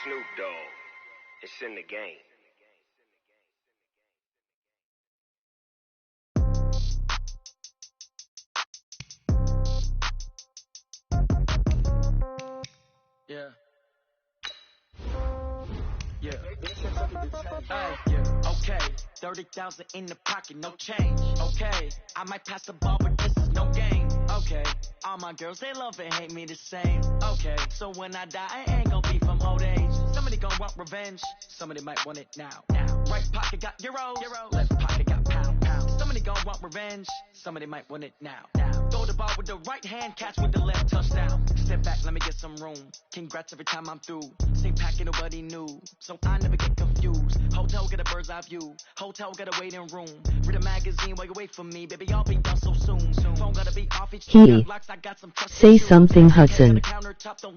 Snoop Dogg. It's in the game. Yeah. Yeah. Yeah. Okay. 30,000 in the pocket, no change. Okay. I might pass the ball, but this is no game. Okay. All my girls, they love and hate me the same. Okay. So when I die, I ain't gon' be from old age. Somebody gon' want revenge. Somebody might want it now. Right pocket got euros. Left pocket got pound. Somebody gon' want revenge. Somebody might want it now. Throw the ball with the right hand, catch with the left, touchdown. Step back, let me get some room. Congrats every time I'm through. Same packet, nobody knew, so I never get confused. Hotel get a bird's eye view. Hotel got a waiting room. Read a magazine while you wait for me, baby. I'll be done so soon. Phone gotta be off each blocks. I got some Say something, Hudson.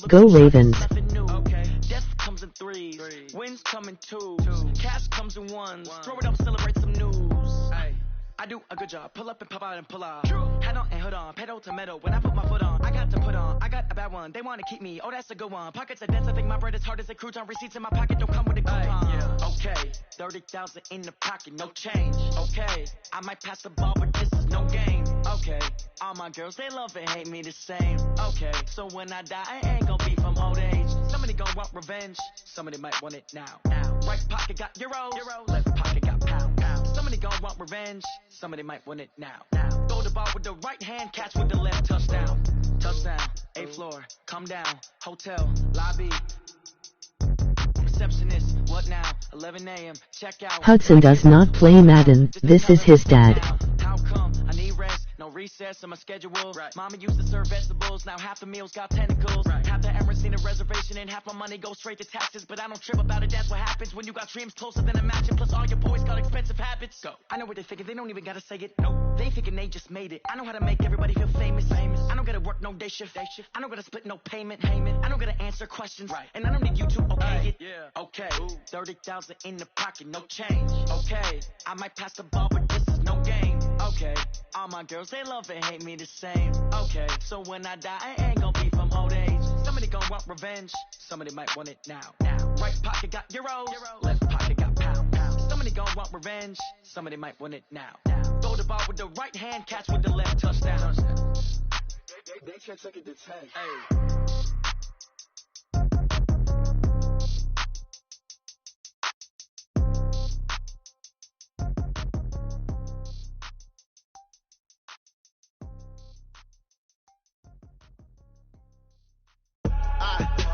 Go Ravens. Okay. Death comes in threes. Wins come in twos. Cash comes in ones. Throw it up, celebrate some news. I do a good job. Pull up and pop out and pull out. Head on and hood on. Pedal to metal. When I put my foot on, I got to put on. I got a bad one. They want to keep me. Oh, that's a good one. Pockets are dense. I think my bread is hard as a crouton. Receipts in my pocket don't come with a coupon. Okay. 30,000 in the pocket. No change. Okay. I might pass the ball, but this is no game. Okay. All my girls, they love and hate me the same. Okay. So when I die, I ain't gonna be from old age. Somebody gon' want revenge. Somebody might want it now. Right pocket got euros. Left pocket got pound. Somebody gon' want revenge. Somebody might want it now. Throw the ball with the right hand, catch with the left, touchdown. Touchdown, 8th floor, come down, hotel, lobby. Receptionist, what now? 11 a.m., check out. Hudson does not play Madden. This is his dad. How come? I need rest, no recess in my schedule. Mama used to serve vegetables, now half the meals got tentacles. Half the Emirates need a reservation and half my money goes straight to taxes. But I don't trip about it, that's what happens when you got dreams closer than a mansion. Plus all your boys got expensive habits. Go. I know what they thinking, they don't even gotta say it. Nope. They thinking they just made it. I know how to make everybody feel famous. I don't gotta work no day shift. I don't gotta split no payment. I don't gotta answer questions. And I don't need you to okay it. Okay. 30,000 in the pocket, no change. Okay. I might pass the ball, but this is no game. Okay. All my girls, they love and hate me the same. Okay. So when I die, I ain't gon' be from old age. Somebody gon' want revenge. Somebody might want it now. Right pocket got euros. Left pocket got pound. Somebody gon' want revenge. Somebody might want it now. Throw the ball with the right hand, catch with the left, touchdown. They can't take it to 10. Hey.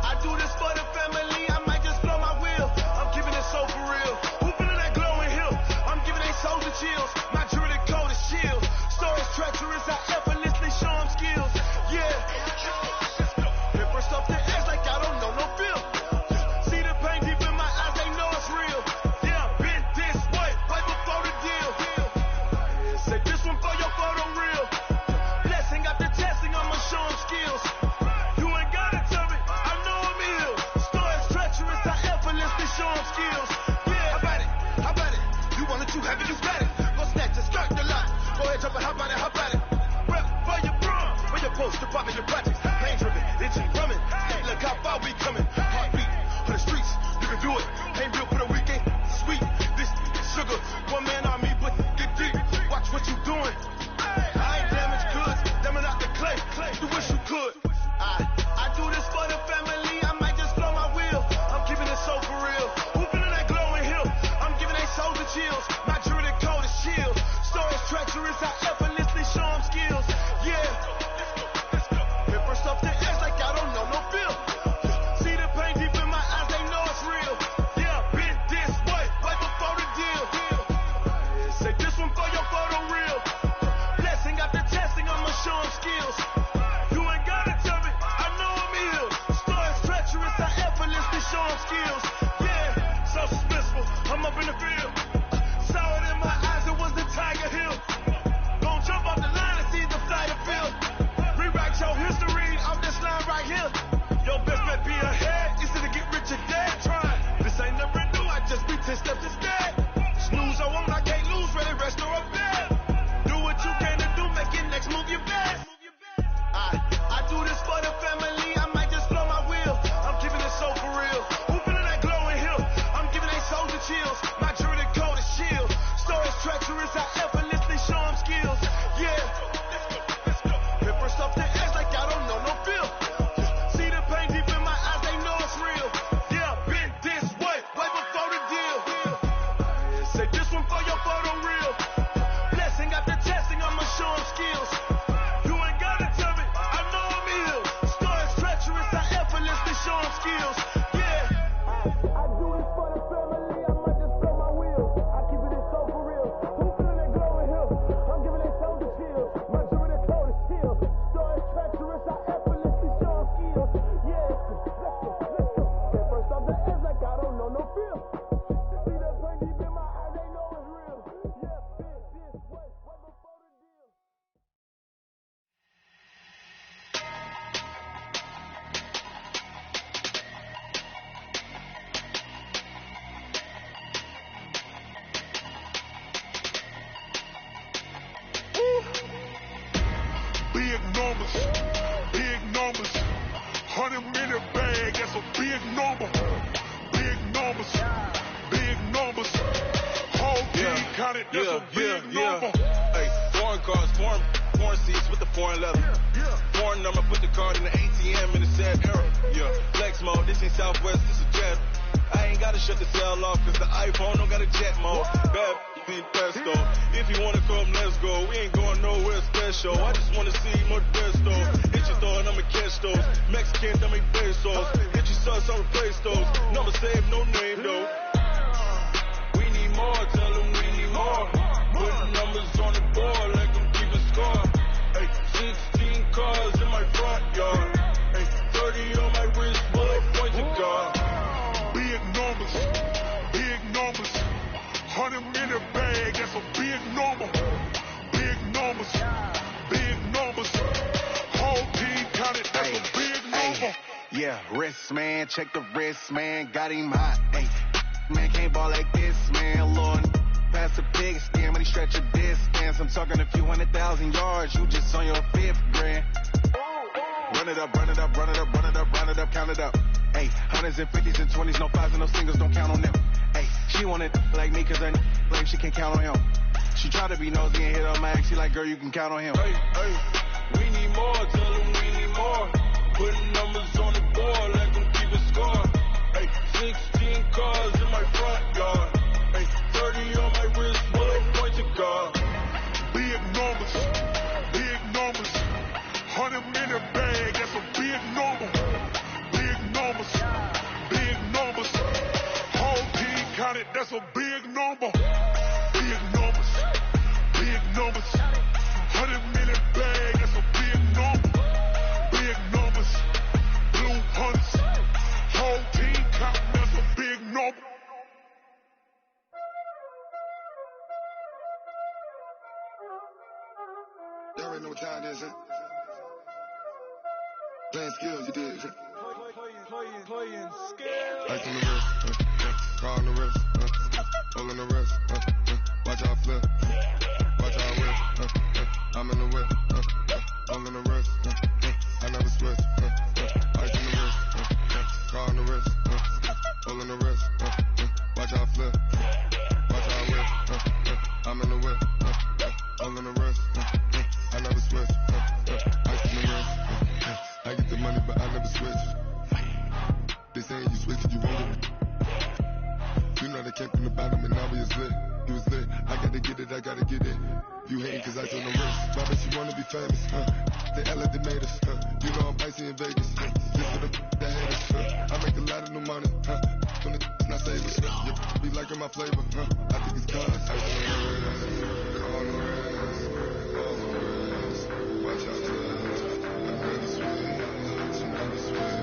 I do this for the family, I might just blow my wheel. I'm giving it so for real. Who feeling that glowing hill? I'm giving they souls the chills. My jewelry coat is shield. Stories treacherous, I effortlessly show them skills. Yeah. If for I effortlessly show them skills. Yeah. Hit first off the edge like I don't know no feel. See the pain deep in my eyes, they know it's real. Yeah, been this way before the deal. Say this one for your photo reel. Blessing after testing, I'ma show them skills. You ain't gotta tell me, I know I'm ill. Stories treacherous, I effortlessly show them skills. Yeah. I do this for the family, I might just blow my wheel. I keep it so for real. Who feeling that glowing hill? I'm giving they soldier chills. My jury the code is chill. Stories treacherous, I effortlessly show them skills. Yeah. Hit first off the edge like I don't know no feel. See the pain deep in my eyes, they know it's real. Yeah, been this way before the deal. Big numbers, big numbers. 100-minute bag, that's a big number. Big numbers, big numbers. Whole team counted, that's a big number. Hey, foreign cars, foreign seats with the foreign leather. Foreign number, put the card in the ATM in the sad era. Yeah, flex mode, this ain't Southwest, this is Jet. I ain't gotta shut the cell off, cause the iPhone don't got a jet mode. Bad need pesto. If you wanna come, let's go. We ain't going nowhere special. I just wanna see more Modesto. Hit your thought, I'ma catch those. Mexicans, I make pesos. Hit your sus, I'll replace those. Number save, no name though. We need more, tell them we need more. Put numbers on the board, like I'm keeping score. Hey, 16 cars in my front yard. Hey, 30 on my wrist, boy, point to God. Big numbers, big numbers. 100-minute bag, that's a big number. Big numbers, big numbers. Whole team counted, that's a big number. Yeah, wrist man, check the wrist man, got him hot. Hey, man can't ball like this, man. Lord, pass a pig skin when he stretch a distance. I'm talking a few 100,000 yards, you just on your 5th grand. Run it up, run it up, run it up, run it up, run it up, count it up. Hey, hundreds and 50s and 20s, no 5s and no singles, don't count on them. Hey, she wanted like me cause her like she can't count on him. She tried to be nosy and hit on my ex, she like, girl, you can count on him. Hey, we need more, tell them we need more. Putting numbers on the board like I'm keeping score. Hey, 16 cars in my front yard. Hey, 30 on my wrist, boy, point to God. Big numbers, big numbers. 100-minute bag, that's a big number. Big numbers, big numbers. Whole team counted, that's a big number. Big numbers, big numbers. 100-minute bag, that's a big number. Big numbers, blue hunters. Whole team counting, that's a big number. Y'all already know what time it is, huh? Playing skills, you did. Playing Ice on the wrist, car on the wrist, hole in the wrist, watch how I flip, watch how I whip, I'm in the whip, hole in the wrist, I never switch, ice on the wrist, car on the wrist, hole in the wrist, watch how I flip, watch how I whip, I'm in the whip, hole in the wrist, I never switch, ice on the wrist, I get the money but I never switch. They saying you switch it, you won't get it. You know they came from the bottom and now we is lit. You was lit, I gotta get it, I gotta get it. You hating cause I told the wrist. My bitch, you wanna be famous, They Ella, they made us, You know I'm icy in Vegas, This for the that hate us, I make a lot of new money, When the not saving, You be liking my flavor, I think it's cause ice on the wrist, on the wrist, on the wrist. Watch out, I never switch, I never switch.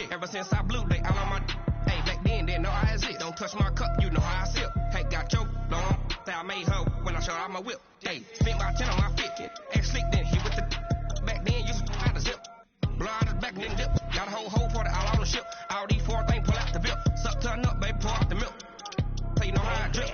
Ever since I blew, they all on my. Hey, back then, didn't know I had it. Don't touch my cup, you know how I sip. Hey, got I made her when I showed out my whip. Hey, spent about 10 on my fit. Ex slick then hit with the back then used to out the zip. Blow out his back then dip. Got a whole for the all on the ship. All these 4 things pull out the bip. Suck turn up, baby, pour out the milk. So you know how I drip.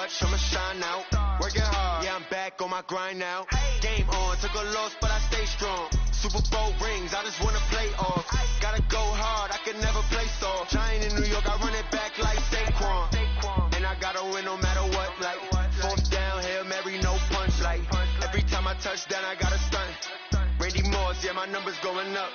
I'ma shine out. Working hard, yeah, I'm back on my grind now. Game on, took a loss, but I stay strong. Super Bowl rings, I just wanna play off. Gotta go hard, I can never play soft. Giant in New York, I run it back like Saquon. And I gotta win no matter what, like fourth down, Hail Mary, no punch, like every time I touch down, I gotta stunt. Randy Moss, yeah, my numbers going up.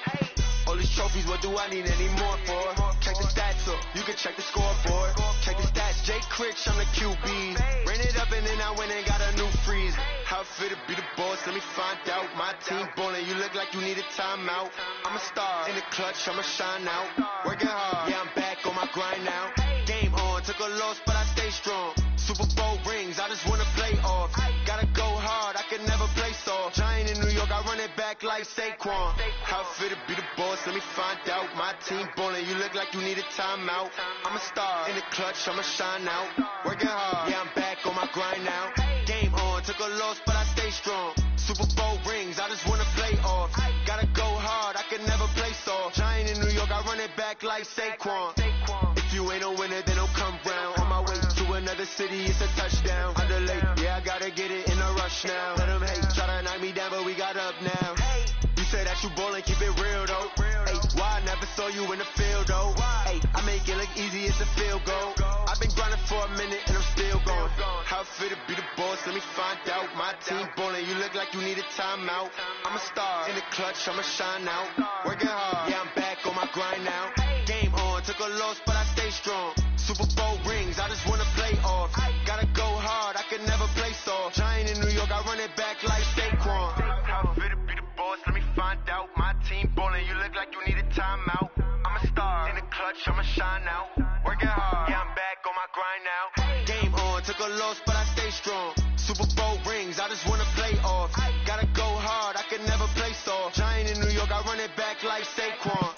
All these trophies, what do I need any more for? Check the stats up, you can check the scoreboard. Check the stats, Jay Critch, I'm the QB. Ran it up and then I went and got a new freeze. How fit to be the boss, let me find out. My team ballin', you look like you need a timeout. I'm a star, in the clutch, I'ma shine out. Working hard, yeah, I'm back on my grind now. Game on, took a loss, but I stay strong. Super Bowl rings, I just wanna play off. Gotta go hard, I can never play soft. Giant in New York, I run it back like Saquon. How fit to be the boss, let me find out. My team ballin', you look like you need a timeout. I'm a star, in the clutch, I'ma shine out. Working hard, yeah, I'm back on my grind now. Game on, took a loss, but I stay strong. Super Bowl rings, I just wanna play off. Gotta go hard, I can never play soft. Giant in New York, I run it back like Saquon. If you ain't a winner, then don't come round. On my way to another city, it's a touchdown. Underlay, yeah, I gotta get it in a rush now. Let them hate, try to knock me down, but we got up now. You say that you ballin', keep it real though. Hey, why I never saw you in the field though? Hey, I make it look easy, it's a field goal. I've been grinding for a minute and I'm still going. How fit to be the boss, let me find out. My team ballin', you look like you need a timeout. I'm a star, in the clutch, I'ma shine out. Working hard, yeah, I'm back on my grind now. Game on, took a loss, but I stay strong. Super Bowl rings, I just wanna play off. Gotta go hard, I can never play soft. Giant in New York, I run it back like Saquon. How fit to be the boss, let me find out. My team ballin', you look like you need a timeout. I'm a star, in the clutch, I'ma shine out. Working hard, yeah, I'm back on my grind now. Game on, took a loss, but I stay strong. Super Bowl rings, I just wanna play off. Gotta go hard, I can never play soft. Giant in New York, I run it back like Saquon.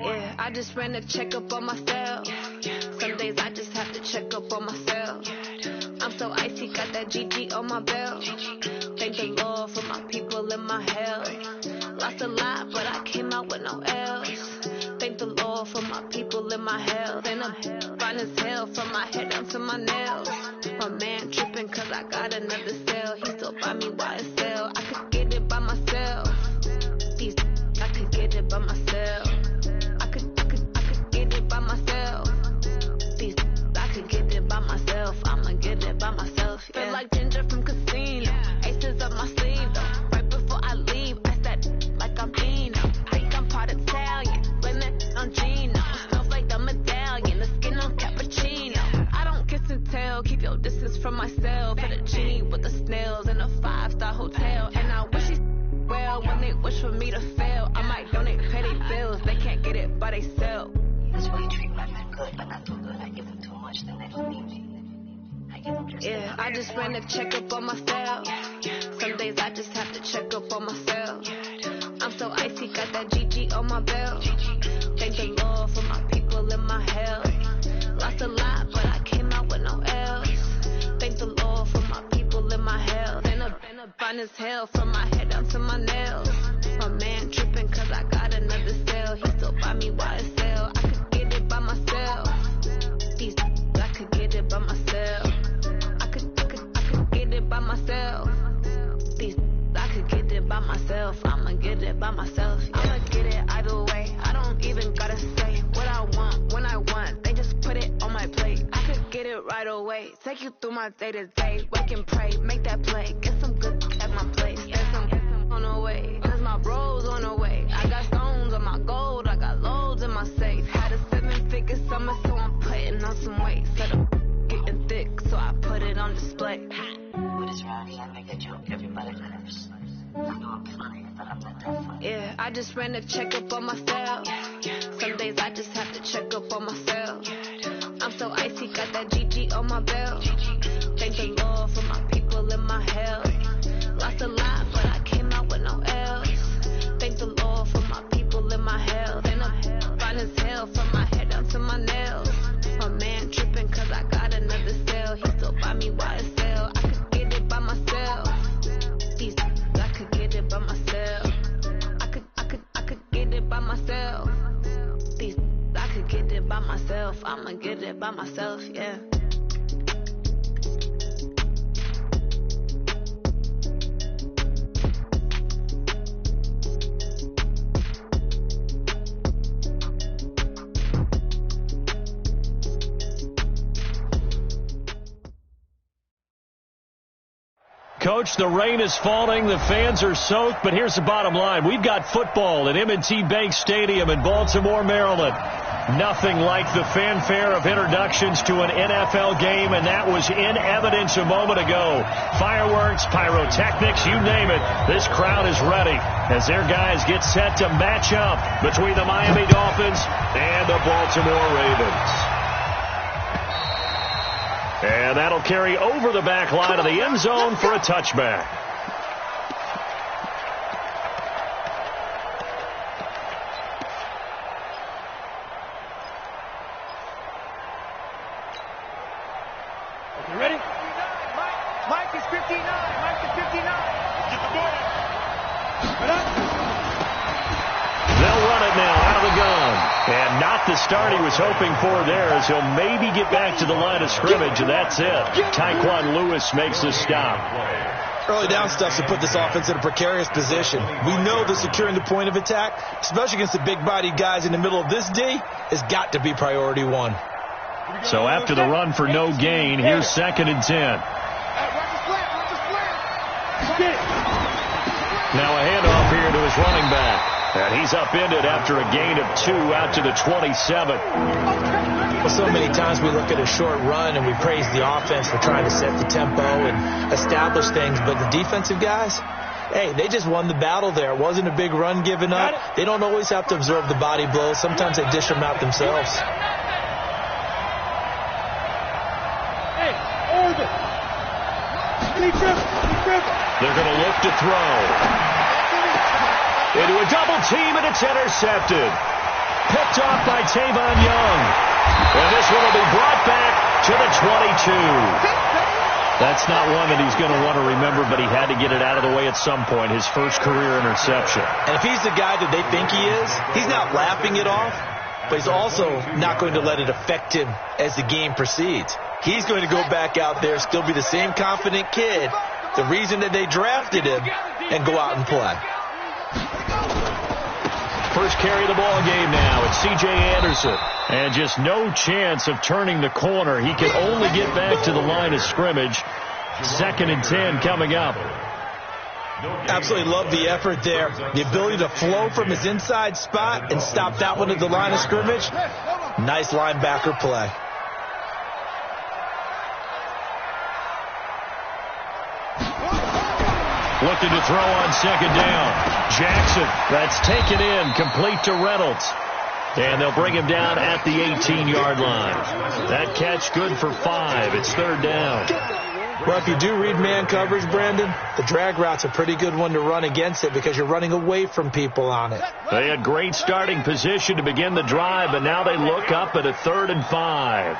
Yeah, I just ran a checkup on myself. Some days I just have to check up on myself. I'm so icy, got that GG on my belt. Thank the Lord for my people in my health. Lost a lot, but I came out with no L's. Thank the Lord for my people in my health. And I'm fine as hell from my head down to my nails. My man tripping cause I got another sale. He still buy me YSL. I could get it by myself. These I could get it by myself. I could get it by myself. These I could get it by myself. I'ma get it by myself. Yeah. Feel like Ginger from Casino. Aces up my sleeve though. Right before I leave, I said like I'm Dino. Think I'm part Italian. Blame it on Gino. Smells like the medallion. The skin on cappuccino. I don't kiss and tell. Keep your distance from myself. At a genie with the snails in a 5-star hotel. And I wish well when they wish for me to fail. I might donate petty bills. They can't get it by themselves. That's why you treat my men good, but not too good. I give them too much, then they don't need me. I give them just yeah, I just ran a checkup on myself. Some days I just have to check up on myself. I'm so icy, got that GG on my belt. Thank the Lord for my people in my health. Lost a lot, but I came out with no L's. Thank the Lord for my people in my health. And I'm fine as hell from my head down to my nails. My man tripping cause I got another sale. He still buy me YSL. I could get it by myself. These I could get it by myself. I could get it by myself. These I could get it by myself. I'ma get it by myself. Yeah. I'ma get it either way. I don't even gotta say what I want when I want. They just put it on my plate. I could get it right away. Take you through my day to day. Wake and pray, make that play. Get some good at my place. Get some on the way. Cause my bros on the way. I got stones on my gold. I got loads in my safe. Had a 7-figure summer, so I'm putting on some weight. Set up getting thick, so I put it on display. What is wrong here? I make a joke, everybody laughs. I know I'm funny, but I'm not that funny. Yeah, I just ran a checkup on myself. Some days I just have to check up on myself. I'm so icy, got that GG on my belt. Thank the Lord for my people in my health. Lost a lot, but I came out with no L's. Thank the Lord for my people in my health. And I'm fine as hell from my head down to my nails. My man tripping cause I got another sale. He still buy me YSL. I could get it by myself. These I could get it by myself. I could get it by myself. These I could get it by myself. I'ma get it by myself, yeah. Coach, the rain is falling, the fans are soaked, but here's the bottom line. We've got football at M&T Bank Stadium in Baltimore, Maryland. Nothing like the fanfare of introductions to an NFL game, and that was in evidence a moment ago. Fireworks, pyrotechnics, you name it. This crowd is ready as their guys get set to match up between the Miami Dolphins and the Baltimore Ravens. And that'll carry over the back line of the end zone for a touchback. You ready? Mike is 59. Mike is 59. Get the ball. They'll run it now out of the gun. And not the start he was hoping for there, as he'll maybe get back to the line of scrimmage, and that's it. Tyquan Lewis makes the stop. Early down stuff to put this offense in a precarious position. We know that securing the point of attack, especially against the big-bodied guys in the middle of this D, has got to be priority one. So after the run for no gain, here's 2nd and 10. Now a handoff here to his running back. And he's upended after a gain of 2 out to the 27. Well, so many times we look at a short run and we praise the offense for trying to set the tempo and establish things. But the defensive guys, hey, they just won the battle there. It wasn't a big run given up. They don't always have to absorb the body blows. Sometimes they dish them out themselves. They're going to look to throw. Into a double team, and it's intercepted. Picked off by Tavon Young. And this one will be brought back to the 22. That's not one that he's going to want to remember, but he had to get it out of the way at some point, his first career interception. And if he's the guy that they think he is, he's not laughing it off, but he's also not going to let it affect him as the game proceeds. He's going to go back out there, still be the same confident kid, the reason that they drafted him, and go out and play. First carry of the ball game now. It's C.J. Anderson. And just no chance of turning the corner. He can only get back to the line of scrimmage. 2nd and 10 coming up. Absolutely love the effort there. The ability to flow from his inside spot and stop that one at the line of scrimmage. Nice linebacker play. Looking to throw on 2nd down. Jackson, that's taken in, complete to Reynolds. And they'll bring him down at the 18-yard line. That catch good for 5. It's 3rd down. Well, if you do read man coverage, Brandon, the drag route's a pretty good one to run against it because you're running away from people on it. They had great starting position to begin the drive, but now they look up at a 3rd and 5.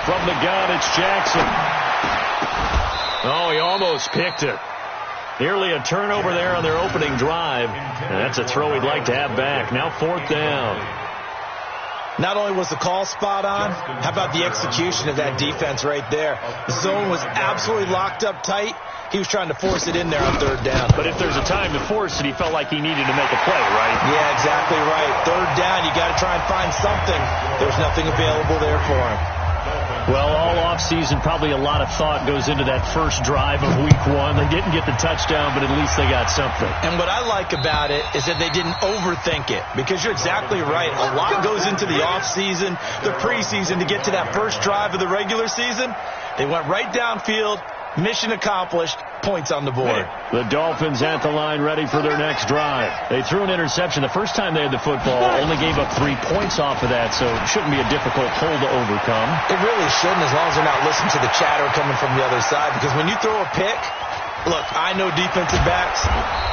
From the gun, it's Jackson. Oh, he almost picked it. Nearly a turnover there on their opening drive. And that's a throw he'd like to have back. Now 4th down. Not only was the call spot on, how about the execution of that defense right there? The zone was absolutely locked up tight. He was trying to force it in there on 3rd down. But if there's a time to force it, he felt like he needed to make a play, right? Yeah, exactly right. 3rd down, you got to try and find something. There's nothing available there for him. Well, all offseason, probably a lot of thought goes into that first drive of week 1. They didn't get the touchdown, but at least they got something. And what I like about it is that they didn't overthink it, because you're exactly right. A lot goes into the offseason, the preseason to get to that first drive of the regular season. They went right downfield, mission accomplished, points on the board. The Dolphins at the line ready for their next drive. They threw an interception the first time they had the football, only gave up 3 points off of that, so it shouldn't be a difficult hole to overcome. It really shouldn't, as long as they're not listening to the chatter coming from the other side, because when you throw a pick, look, I know defensive backs,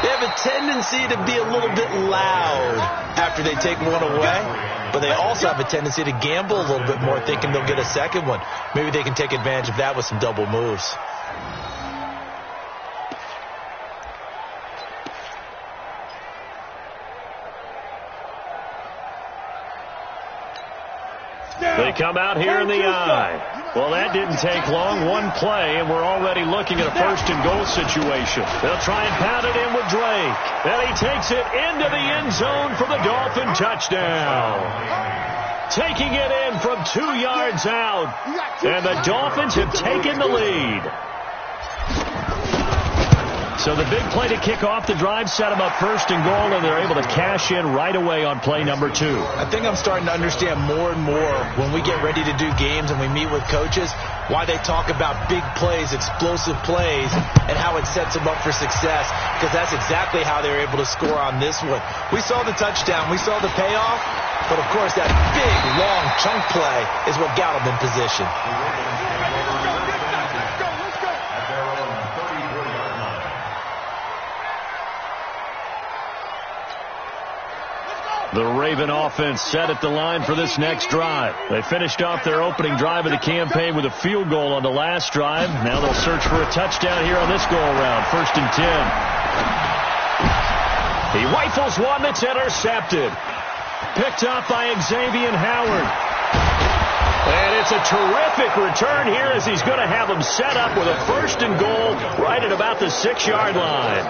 they have a tendency to be a little bit loud after they take one away, but they also have a tendency to gamble a little bit more, thinking they'll get a second one. Maybe they can take advantage of that with some double moves. They come out here in the eye. Well, that didn't take long. One play, and we're already looking at a 1st and goal situation. They'll try and pound it in with Drake. And he takes it into the end zone for the Dolphin touchdown. taking it in from 2 yards out. And the Dolphins have taken the lead. So the big play to kick off the drive set them up first and goal, and they're able to cash in right away on play number 2. I think I'm starting to understand more and more when we get ready to do games and we meet with coaches why they talk about big plays, explosive plays, and how it sets them up for success, because that's exactly how they were able to score on this one. We saw the touchdown. We saw the payoff. But, of course, that big, long chunk play is what got them in position. The Raven offense set at the line for this next drive. They finished off their opening drive of the campaign with a field goal on the last drive. Now they'll search for a touchdown here on this go-around. 1st and 10. He rifles one that's intercepted. Picked up by Xavier Howard. And it's a terrific return here as he's going to have him set up with a 1st and goal right at about the 6-yard line.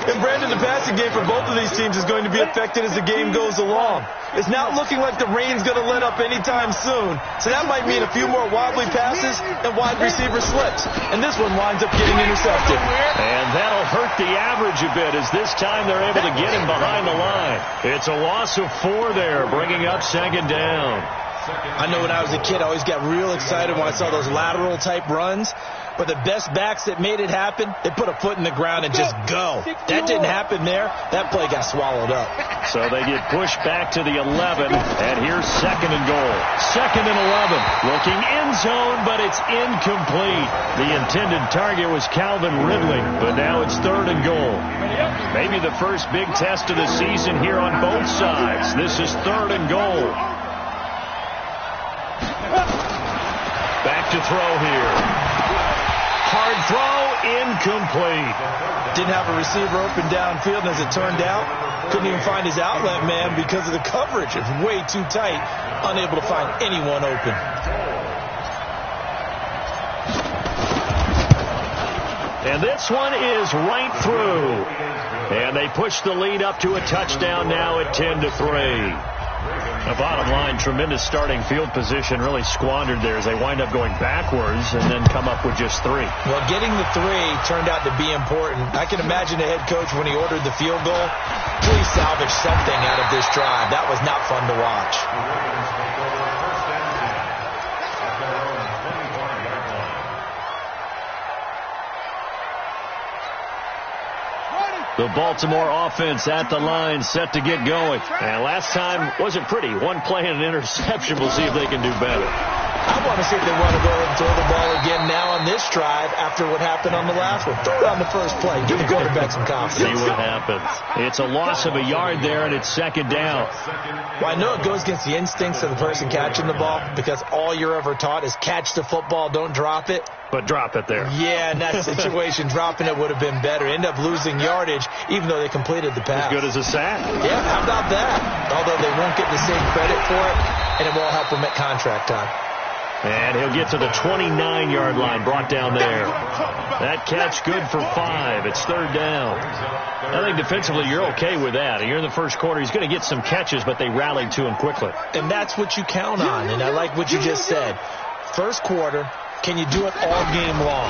And Brandon, the passing game for both of these teams is going to be affected as the game goes along. It's not looking like the rain's going to let up anytime soon. So that might mean a few more wobbly passes and wide receiver slips. And this one winds up getting intercepted. And that'll hurt the average a bit as this time they're able to get him behind the line. It's a loss of 4 there, bringing up 2nd down. I know when I was a kid, I always got real excited when I saw those lateral type runs. But the best backs that made it happen, they put a foot in the ground and just go. That didn't happen there. That play got swallowed up. So they get pushed back to the 11, and here's 2nd and goal. 2nd and 11. Looking end zone, but it's incomplete. The intended target was Calvin Ridley, but now it's 3rd and goal. Maybe the first big test of the season here on both sides. This is 3rd and goal. Back to throw here. Hard throw, incomplete. Didn't have a receiver open downfield, and as it turned out, couldn't even find his outlet man because of the coverage. It's way too tight, unable to find anyone open. And this one is right through. And they push the lead up to a touchdown now at 10-3. The bottom line, tremendous starting field position, really squandered there as they wind up going backwards and then come up with just 3. Well, getting the 3 turned out to be important. I can imagine the head coach when he ordered the field goal, please salvage something out of this drive. That was not fun to watch. The Baltimore offense at the line, set to get going. And last time wasn't pretty. 1 play and an interception. We'll see if they can do better. I want to see if they want to go and throw the ball again now on this drive after what happened on the last one. Throw it on the first play. Give the quarterback some confidence. See what happens. It's a loss of a yard there, and it's 2nd down. Well, I know it goes against the instincts of the person catching the ball because all you're ever taught is catch the football, don't drop it. But drop it there. Yeah, in that situation, dropping it would have been better. End up losing yardage, even though they completed the pass. As good as a sack. Yeah, how about that? Although they won't get the same credit for it, and it won't help them at contract time. And he'll get to the 29-yard line, brought down there. That catch good for 5. It's 3rd down. I think defensively you're okay with that. You're in the first quarter. He's going to get some catches, but they rallied to him quickly. And that's what you count on, and I like what you just said. First quarter, can you do it all game long?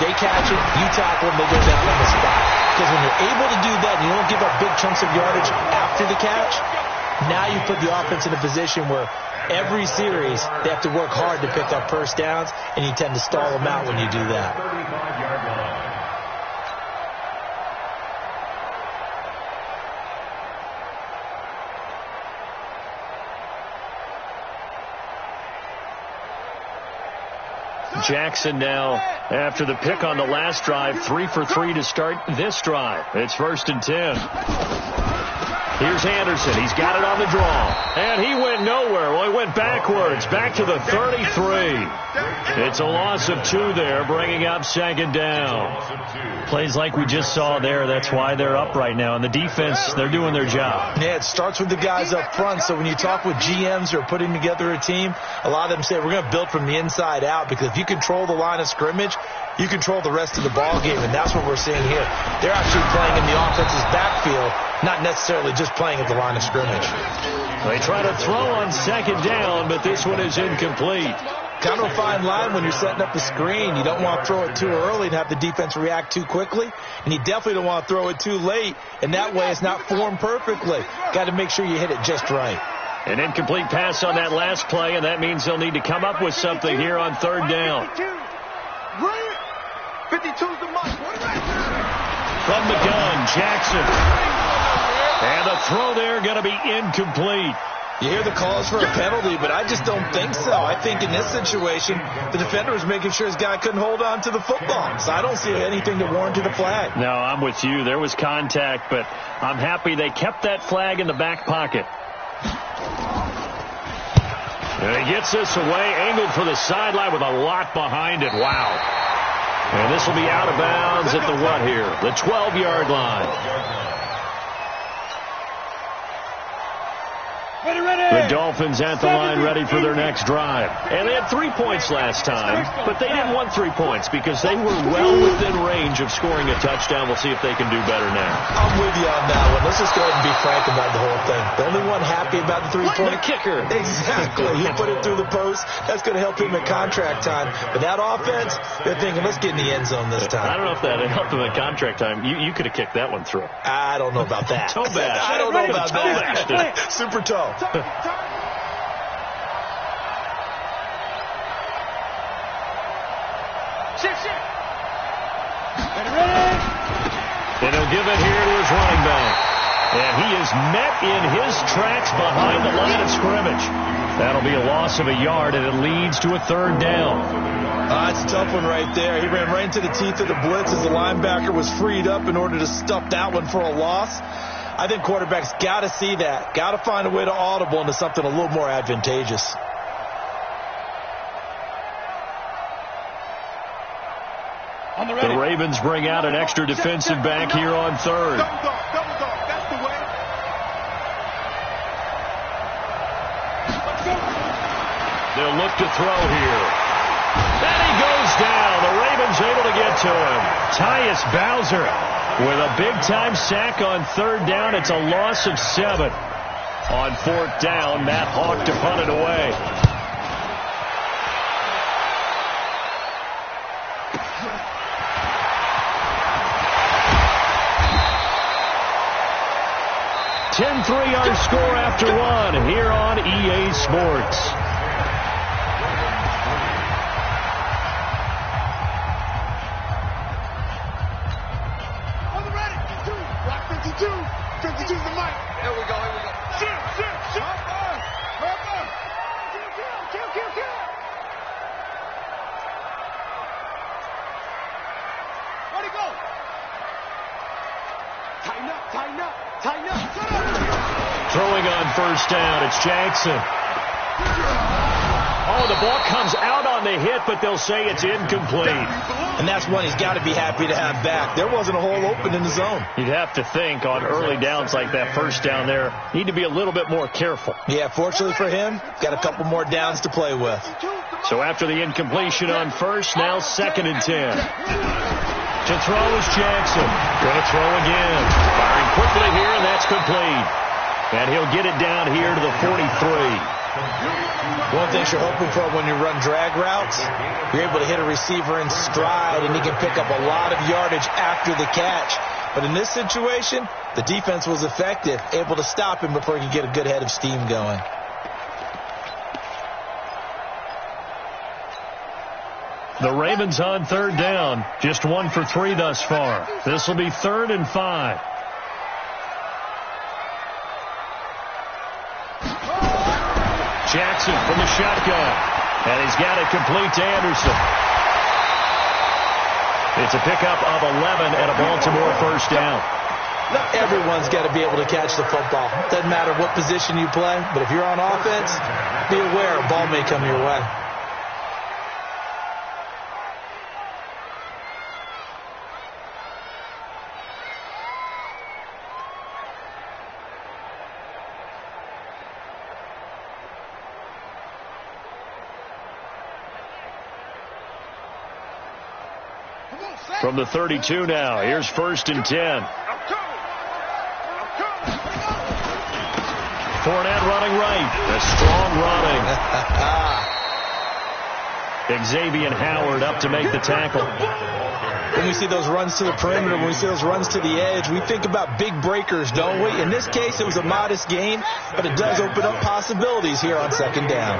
They catch it, you tackle them, they go down on the spot. Because when you're able to do that and you don't give up big chunks of yardage after the catch, now you put the offense in a position where every series they have to work hard to pick up first downs, and you tend to stall them out when you do that. Jackson now, after the pick on the last drive, 3 for 3 to start this drive. It's 1st and 10. Here's Anderson. He's got it on the draw. And he went nowhere. Well, he went backwards, back to the 33. It's a loss of 2 there, bringing up 2nd down. Plays like we just saw there. That's why they're up right now. And the defense, they're doing their job. Yeah, it starts with the guys up front. So when you talk with GMs who are putting together a team, a lot of them say we're going to build from the inside out, because if you control the line of scrimmage, you control the rest of the ball game, and that's what we're seeing here. They're actually playing in the offense's backfield, not necessarily just playing at the line of scrimmage. They try to throw on second down, but this one is incomplete. Kind of a fine line when you're setting up the screen. You don't want to throw it too early and have the defense react too quickly. And you definitely don't want to throw it too late. And that way it's not formed perfectly. Got to make sure you hit it just right. An incomplete pass on that last play, and that means they'll need to come up with something here on third down. 52's the mark. From the gun, Jackson. And the throw there going to be incomplete. You hear the calls for a penalty, but I just don't think so. I think in this situation, the defender was making sure his guy couldn't hold on to the football. So I don't see anything to warrant the flag. No, I'm with you. There was contact, but I'm happy they kept that flag in the back pocket. And he gets this away, angled for the sideline with a lot behind it. Wow. And this will be out of bounds at the what here? The 12-yard line. The Dolphins at the line ready for their next drive. And they had 3 points last time, but they didn't want 3 points because they were well within range of scoring a touchdown. We'll see if they can do better now. I'm with you on that one. Let's just go ahead and be frank about the whole thing. The only one happy about the 3-point. The kicker. Exactly. He put it through the post. That's going to help him at contract time. But that offense, they're thinking, let's get in the end zone this time. I don't know if that helped him at contract time. You could have kicked that one through. I don't know about that. Toe bash. I don't know about that. Super toe. And he'll give it here to his running back. And he is met in his tracks behind the line of scrimmage. That'll be a loss of a yard, and it leads to a third down. It's a tough one right there. He ran right into the teeth of the blitz as the linebacker was freed up in order to stuff that one for a loss. I think quarterbacks got to see that. Got to find a way to audible into something a little more advantageous. The Ravens bring out an extra defensive back here on third. That's the way. They'll look to throw here. And he goes down. The Ravens able to get to him. Tyus Bowser with a big-time sack on third down. It's a loss of 7. On fourth down, Matt Hawk to punt it away. Ten 3-yard score after one here on EA Sports. On the ready. 52. 52's the mic. Here we go. Shit. Kill. Where'd he go? Tighten up. Throwing on first down, it's Jackson. Oh, the ball comes out on the hit, but they'll say it's incomplete. And that's one he's got to be happy to have back. There wasn't a hole open in the zone. You'd have to think on early downs like that first down there, need to be a little bit more careful. Yeah, fortunately for him, got a couple more downs to play with. So after the incompletion on first, now 2nd and 10. To throw is Jackson. Going to throw again. Firing quickly here, and that's complete. And he'll get it down here to the 43. One thing you're hoping for when you run drag routes, you're able to hit a receiver in stride, and he can pick up a lot of yardage after the catch. But in this situation, the defense was effective, able to stop him before he could get a good head of steam going. The Ravens on third down, just 1 for 3 thus far. This will be 3rd and 5. Jackson from the shotgun, and he's got it complete to Anderson. It's a pickup of 11 and a Baltimore first down. Not everyone's got to be able to catch the football. Doesn't matter what position you play, but if you're on offense, be aware a ball may come your way. From the 32 now, here's 1st and 10. Fournette running right. A strong running. Xavier Howard up to make the tackle. When we see those runs to the perimeter, when we see those runs to the edge, we think about big breakers, don't we? In this case, it was a modest gain, but it does open up possibilities here on second down.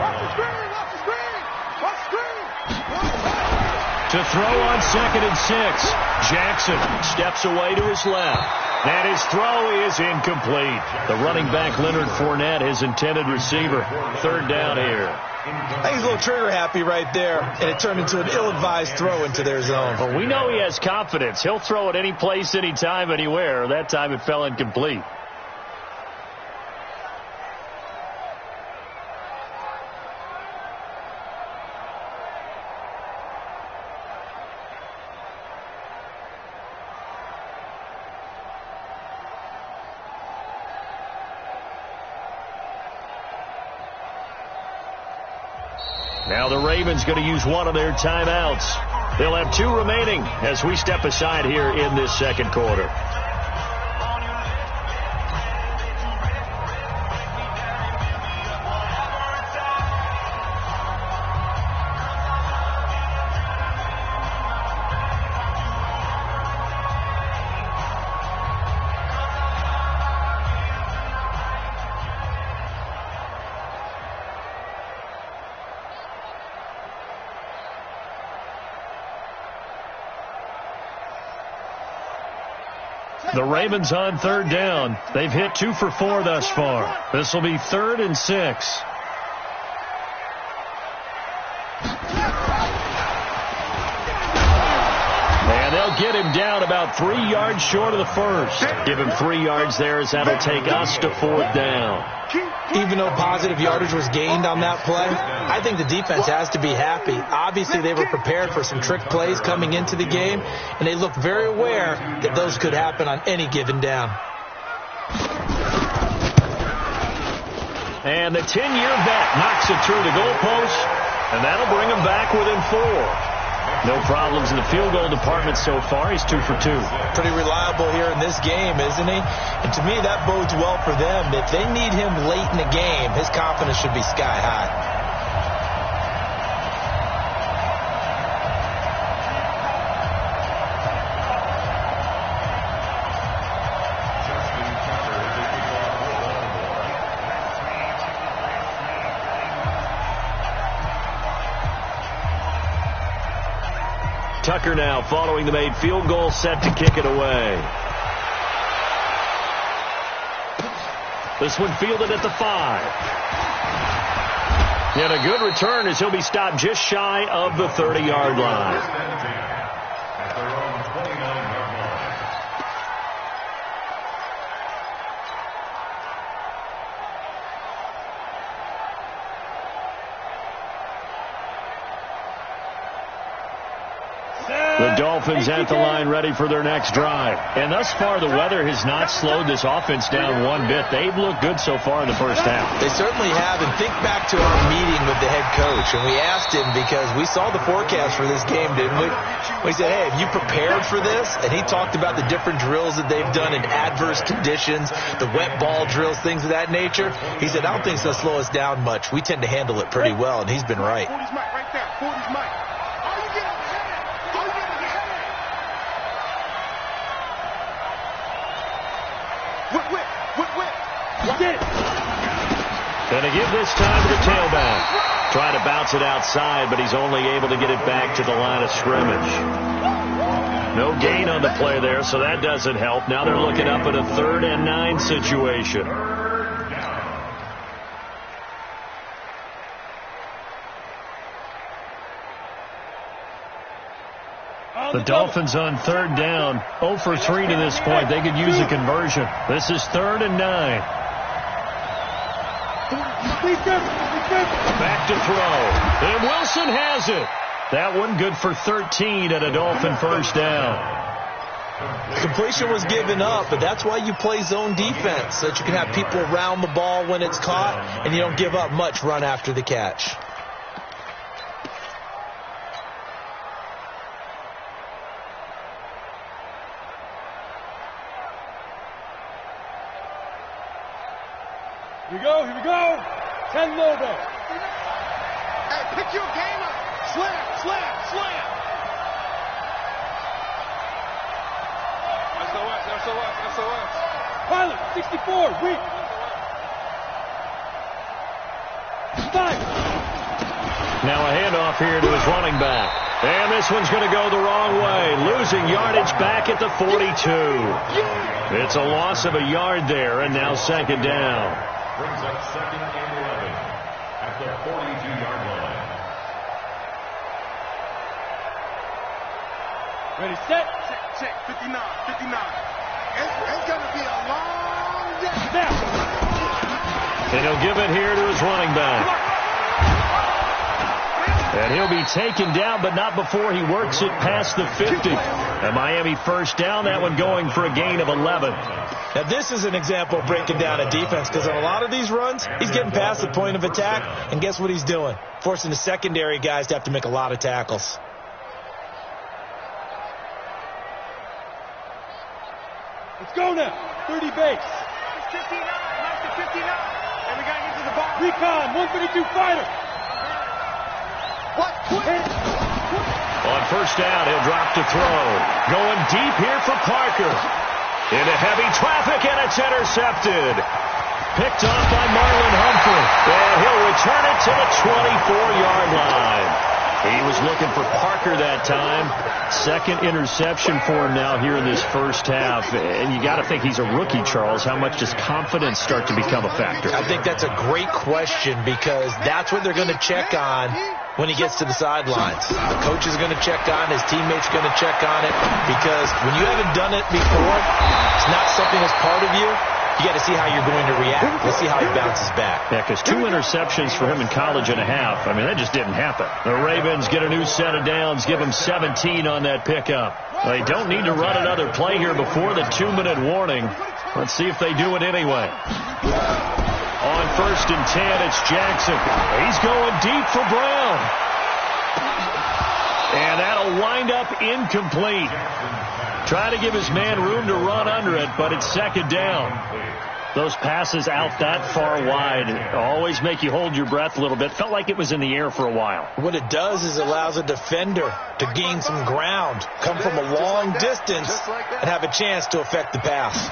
To throw on 2nd and 6. Jackson steps away to his left. And his throw is incomplete. The running back, Leonard Fournette, his intended receiver. 3rd down here. I think he's a little trigger happy right there, and it turned into an ill-advised throw into their zone. Well, we know he has confidence. He'll throw it any place, anytime, anywhere. That time it fell incomplete. Now the Ravens going to use one of their timeouts. They'll have 2 remaining as we step aside here in this second quarter. The Ravens on 3rd down. They've hit 2 for 4 thus far. This will be 3rd and 6. And they'll get him down about 3 yards short of the first. Give him 3 yards there as that'll take us to 4th down. Even though positive yardage was gained on that play, I think the defense has to be happy. Obviously, they were prepared for some trick plays coming into the game, and they looked very aware that those could happen on any given down. And the 10-year vet knocks it through the goalpost, and that'll bring him back within 4. No problems in the field goal department so far. He's 2 for 2. Pretty reliable here in this game, isn't he? And to me, that bodes well for them. If they need him late in the game, his confidence should be sky high. Tucker now following the made field goal, set to kick it away. This one fielded at the 5. And a good return as he'll be stopped just shy of the 30-yard line. The Dolphins at the line ready for their next drive. And thus far, the weather has not slowed this offense down one bit. They've looked good so far in the first half. They certainly have. And think back to our meeting with the head coach. And we asked him because we saw the forecast for this game, didn't we? We said, hey, have you prepared for this? And he talked about the different drills that they've done in adverse conditions, the wet ball drills, things of that nature. He said, I don't think it's going to slow us down much. We tend to handle it pretty well, and he's been right. 40's Mike right there. 40's Mike. Going to give this time to the tailback. Trying to bounce it outside, but he's only able to get it back to the line of scrimmage. No gain on the play there, so that doesn't help. Now they're looking up at a 3rd and 9 situation. The Dolphins on 3rd down, 0 for 3 to this point. They could use a conversion. This is 3rd and 9. Back to throw. And Wilson has it. That one good for 13 and a Dolphin first down. Completion was given up, but that's why you play zone defense, so that you can have people around the ball when it's caught, and you don't give up much run after the catch. we go. 10 low ball. Hey, pick your game up. Slam. SOS. Pilot, 64, weak. 5. Now a handoff here to his running back. And this one's going to go the wrong way, losing yardage back at the 42. It's a loss of a yard there, and now second down. Brings up 2nd and 11 at the 42-yard line. Ready, set. Check. 59. It's going to be a long day. And he'll give it here to his running back. And he'll be taken down, but not before he works it past the 50. A Miami first down, that one going for a gain of 11. Now, this is an example of breaking down a defense, because on a lot of these runs, he's getting past the point of attack, and guess what he's doing? Forcing the secondary guys to have to make a lot of tackles. Let's go now. 30 base. 59. Mark the 59. And we got to get to the ball. Recon, 152 fighter. What? On first down, he'll drop to throw. Going deep here for Parker. Into heavy traffic, and it's intercepted. Picked off by Marlon Humphrey. And he'll return it to the 24-yard line. He was looking for Parker that time. Second interception for him now here in this first half. And you got to think he's a rookie, Charles. How much does confidence start to become a factor? I think that's a great question, because that's what they're going to check on when he gets to the sidelines. The coach is going to check on, his teammates are going to check on it, because when you haven't done it before, it's not something that's part of you. You got to see how you're going to react. Let's see how he bounces back. Yeah, because 2 interceptions for him in college and a half. I mean, that just didn't happen. The Ravens get a new set of downs, give him 17 on that pickup. They don't need to run another play here before the 2-minute warning. Let's see if they do it anyway. On first and 10, it's Jackson. He's going deep for Brown. And that'll wind up incomplete. Try to give his man room to run under it, but it's second down. Those passes out that far wide always make you hold your breath a little bit. Felt like it was in the air for a while. What it does is it allows a defender to gain some ground, come from a long distance, and have a chance to affect the pass.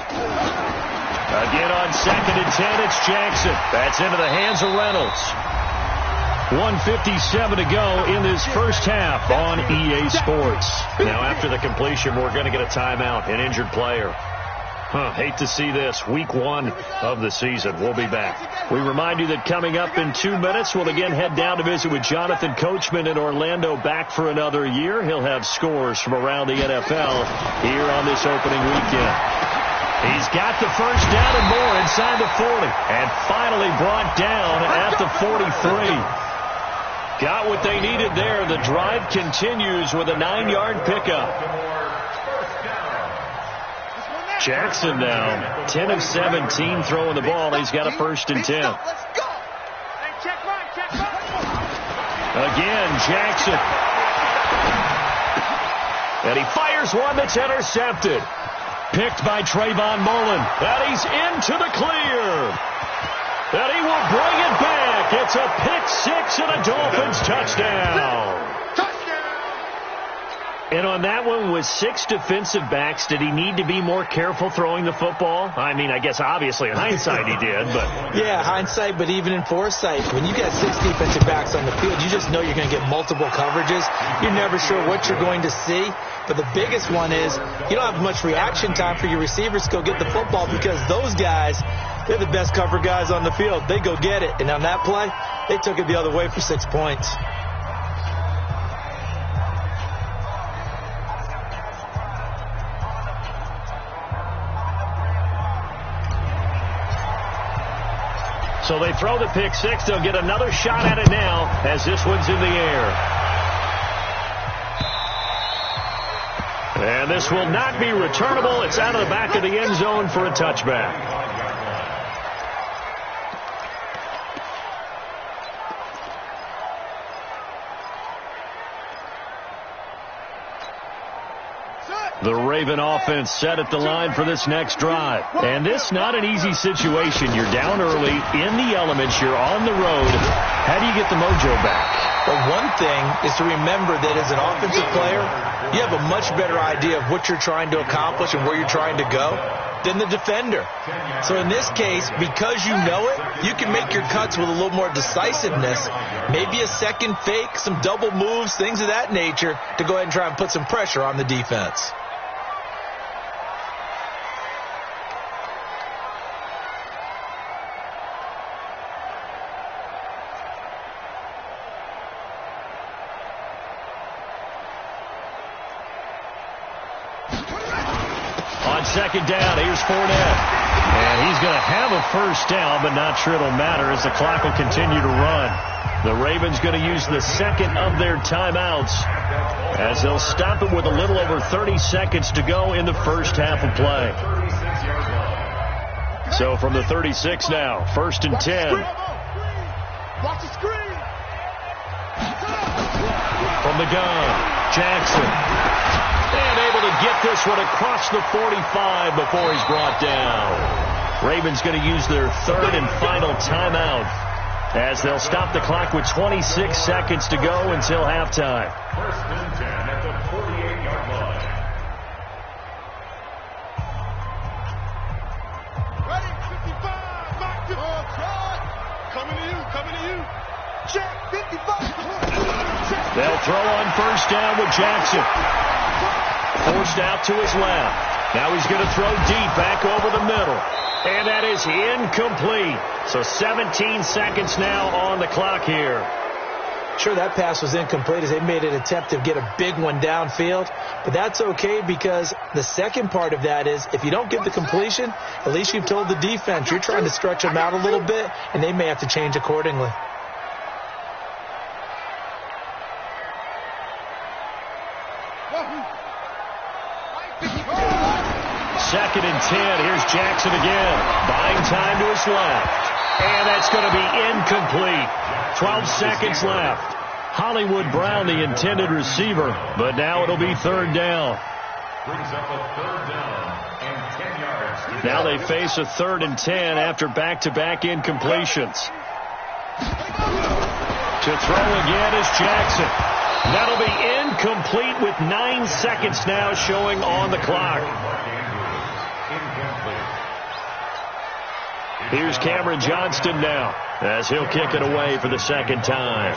Again on second and 10, it's Jackson. That's into the hands of Reynolds. 1:57 to go in this first half on EA Sports. Now after the completion, we're going to get a timeout, an injured player. Hate to see this. Week 1 of the season. We'll be back. We remind you that coming up in 2 minutes, we'll again head down to visit with Jonathan Coachman in Orlando, back for another year. He'll have scores from around the NFL here on this opening weekend. He's got the first down and more inside the 40. And finally brought down at the 43. Got what they needed there. The drive continues with a 9-yard pickup. Jackson now 10 of 17 throwing the ball. He's got a first and 10. Again, Jackson. And he fires one that's intercepted. Picked by Trayvon Mullen. And he's into the clear. And he will bring it back. It's a pick-6 and a Dolphins touchdown. And on that one, with 6 defensive backs, did he need to be more careful throwing the football? I mean, I guess obviously in hindsight he did, but... Yeah, hindsight, but even in foresight, when you got 6 defensive backs on the field, you just know you're going to get multiple coverages. You're never sure what you're going to see. But the biggest one is you don't have much reaction time for your receivers to go get the football, because those guys, they're the best cover guys on the field. They go get it. And on that play, they took it the other way for 6 points. So they throw the pick-6. They'll get another shot at it now as this one's in the air. And this will not be returnable. It's out of the back of the end zone for a touchback. The Raven offense set at the line for this next drive. And this not an easy situation. You're down early, in the elements, you're on the road. How do you get the mojo back? Well, one thing is to remember that as an offensive player, you have a much better idea of what you're trying to accomplish and where you're trying to go than the defender. So in this case, because you know it, you can make your cuts with a little more decisiveness, maybe a second fake, some double moves, things of that nature, to go ahead and try and put some pressure on the defense. Second down, here's Fournette. And he's going to have a first down, but not sure it'll matter as the clock will continue to run. The Ravens going to use the second of their timeouts as they'll stop it with a little over 30 seconds to go in the first half of play. So from the 36 now, 1st and 10. Watch the screen. From the gun, Jackson. And able to get this one across the 45 before he's brought down. Ravens going to use their third and final timeout as they'll stop the clock with 26 seconds to go until halftime. 1st and 10 at the 48-yard line. Ready, 55, back to coming to you. Check, 55. They'll throw on first down with Jackson. Forced out to his left. Now he's going to throw deep back over the middle. And that is incomplete. So 17 seconds now on the clock here. Sure, that pass was incomplete as they made an attempt to get a big one downfield. But that's okay because the second part of that is if you don't get the completion, at least you've told the defense you're trying to stretch them out a little bit, and they may have to change accordingly. Second and 10. Here's Jackson again. Buying time to his left. And that's going to be incomplete. 12 seconds left. Hollywood Brown, the intended receiver. But now it'll be third down. Brings up a third down and 10 yards. Now they face a 3rd and 10 after back-to-back incompletions. To throw again is Jackson. That'll be incomplete with 9 seconds now showing on the clock. Here's Cameron Johnston now as he'll kick it away for the second time.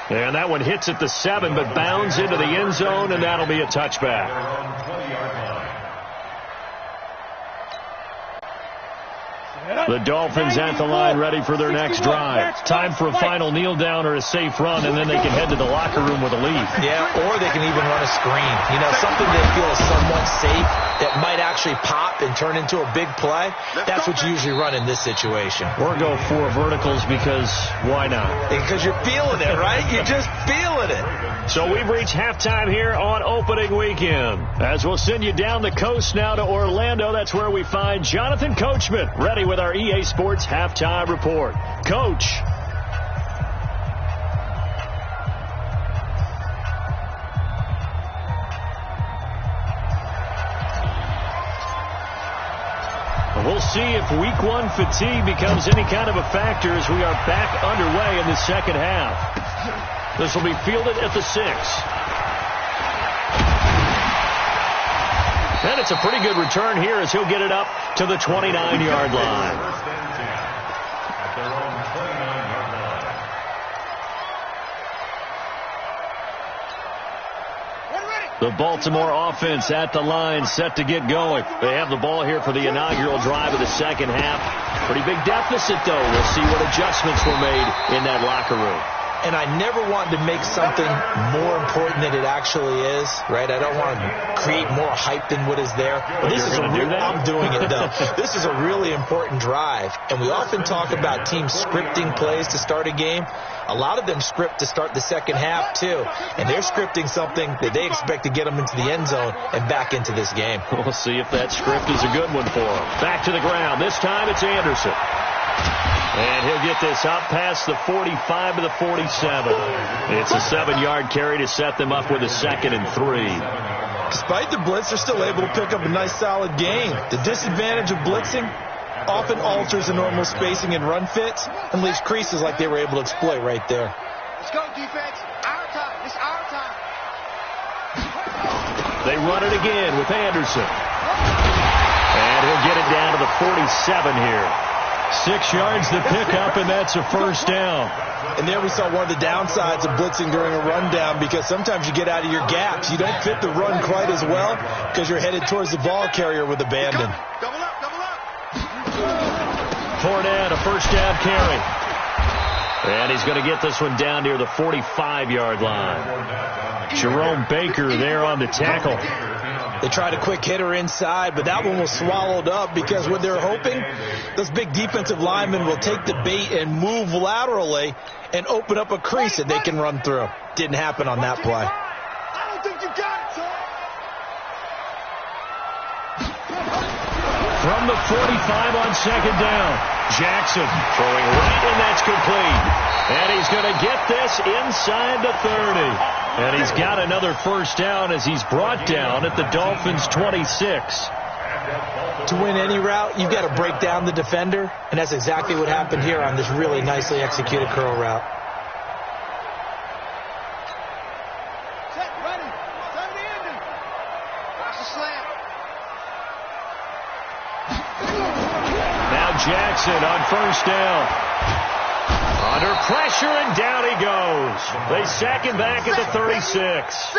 And that one hits at the 7, but bounds into the end zone, and that'll be a touchback. The Dolphins at the line ready for their next drive. Time for a final kneel down or a safe run, and then they can head to the locker room with a lead. Yeah, or they can even run a screen. You know, something they feel is somewhat safe that might actually pop and turn into a big play. That's what you usually run in this situation. Or go 4 verticals because why not? Because you're feeling it, right? You're just feeling it. So we've reached halftime here on opening weekend. As we'll send you down the coast now to Orlando. That's where we find Jonathan Coachman ready with our EA Sports Halftime Report. Coach. We'll see if week 1 fatigue becomes any kind of a factor as we are back underway in the second half. This will be fielded at the 6. And it's a pretty good return here as he'll get it up to the 29-yard line. The Baltimore offense at the line, set to get going. They have the ball here for the inaugural drive of the second half. Pretty big deficit, though. We'll see what adjustments were made in that locker room. and I never want to make something more important than it actually is, right? I don't want to create more hype than what is there. But this is I'm doing it, though. This is a really important drive, and we often talk about teams scripting plays to start a game. A lot of them script to start the second half, too, and they're scripting something that they expect to get them into the end zone and back into this game. We'll see if that script is a good one for them. Back to the ground. This time it's Anderson. And he'll get this up past the 45 to the 47. It's a 7-yard carry to set them up with a 2nd and 3. Despite the blitz, they're still able to pick up a nice, solid gain. The disadvantage of blitzing often alters the normal spacing and run fits and leaves creases like they were able to exploit right there. Let's go, defense. Our time. It's our time. They run it again with Anderson. And he'll get it down to the 47 here. 6 yards to pick up, and that's a first down. And there we saw one of the downsides of blitzing during a rundown, because sometimes you get out of your gaps. You don't fit the run quite as well because you're headed towards the ball carrier with abandon. Double up. Fournette, a first down carry. And he's going to get this one down near the 45-yard line. Jerome Baker there on the tackle. They tried a quick hitter inside, but that one was swallowed up because what they're hoping, those big defensive linemen will take the bait and move laterally and open up a crease that they can run through. Didn't happen on that play. I don't think you got it, son. From the 45 on 2nd down, Jackson throwing right, and that's complete. And he's going to get this inside the 30. And he's got another first down as he's brought down at the Dolphins' 26. To win any route, you've got to break down the defender, and that's exactly what happened here on this really nicely executed curl route. Set, ready. Turn the engine. Watch the slant. Now Jackson on first down. Under pressure, and down he goes. They sack him back at the 36.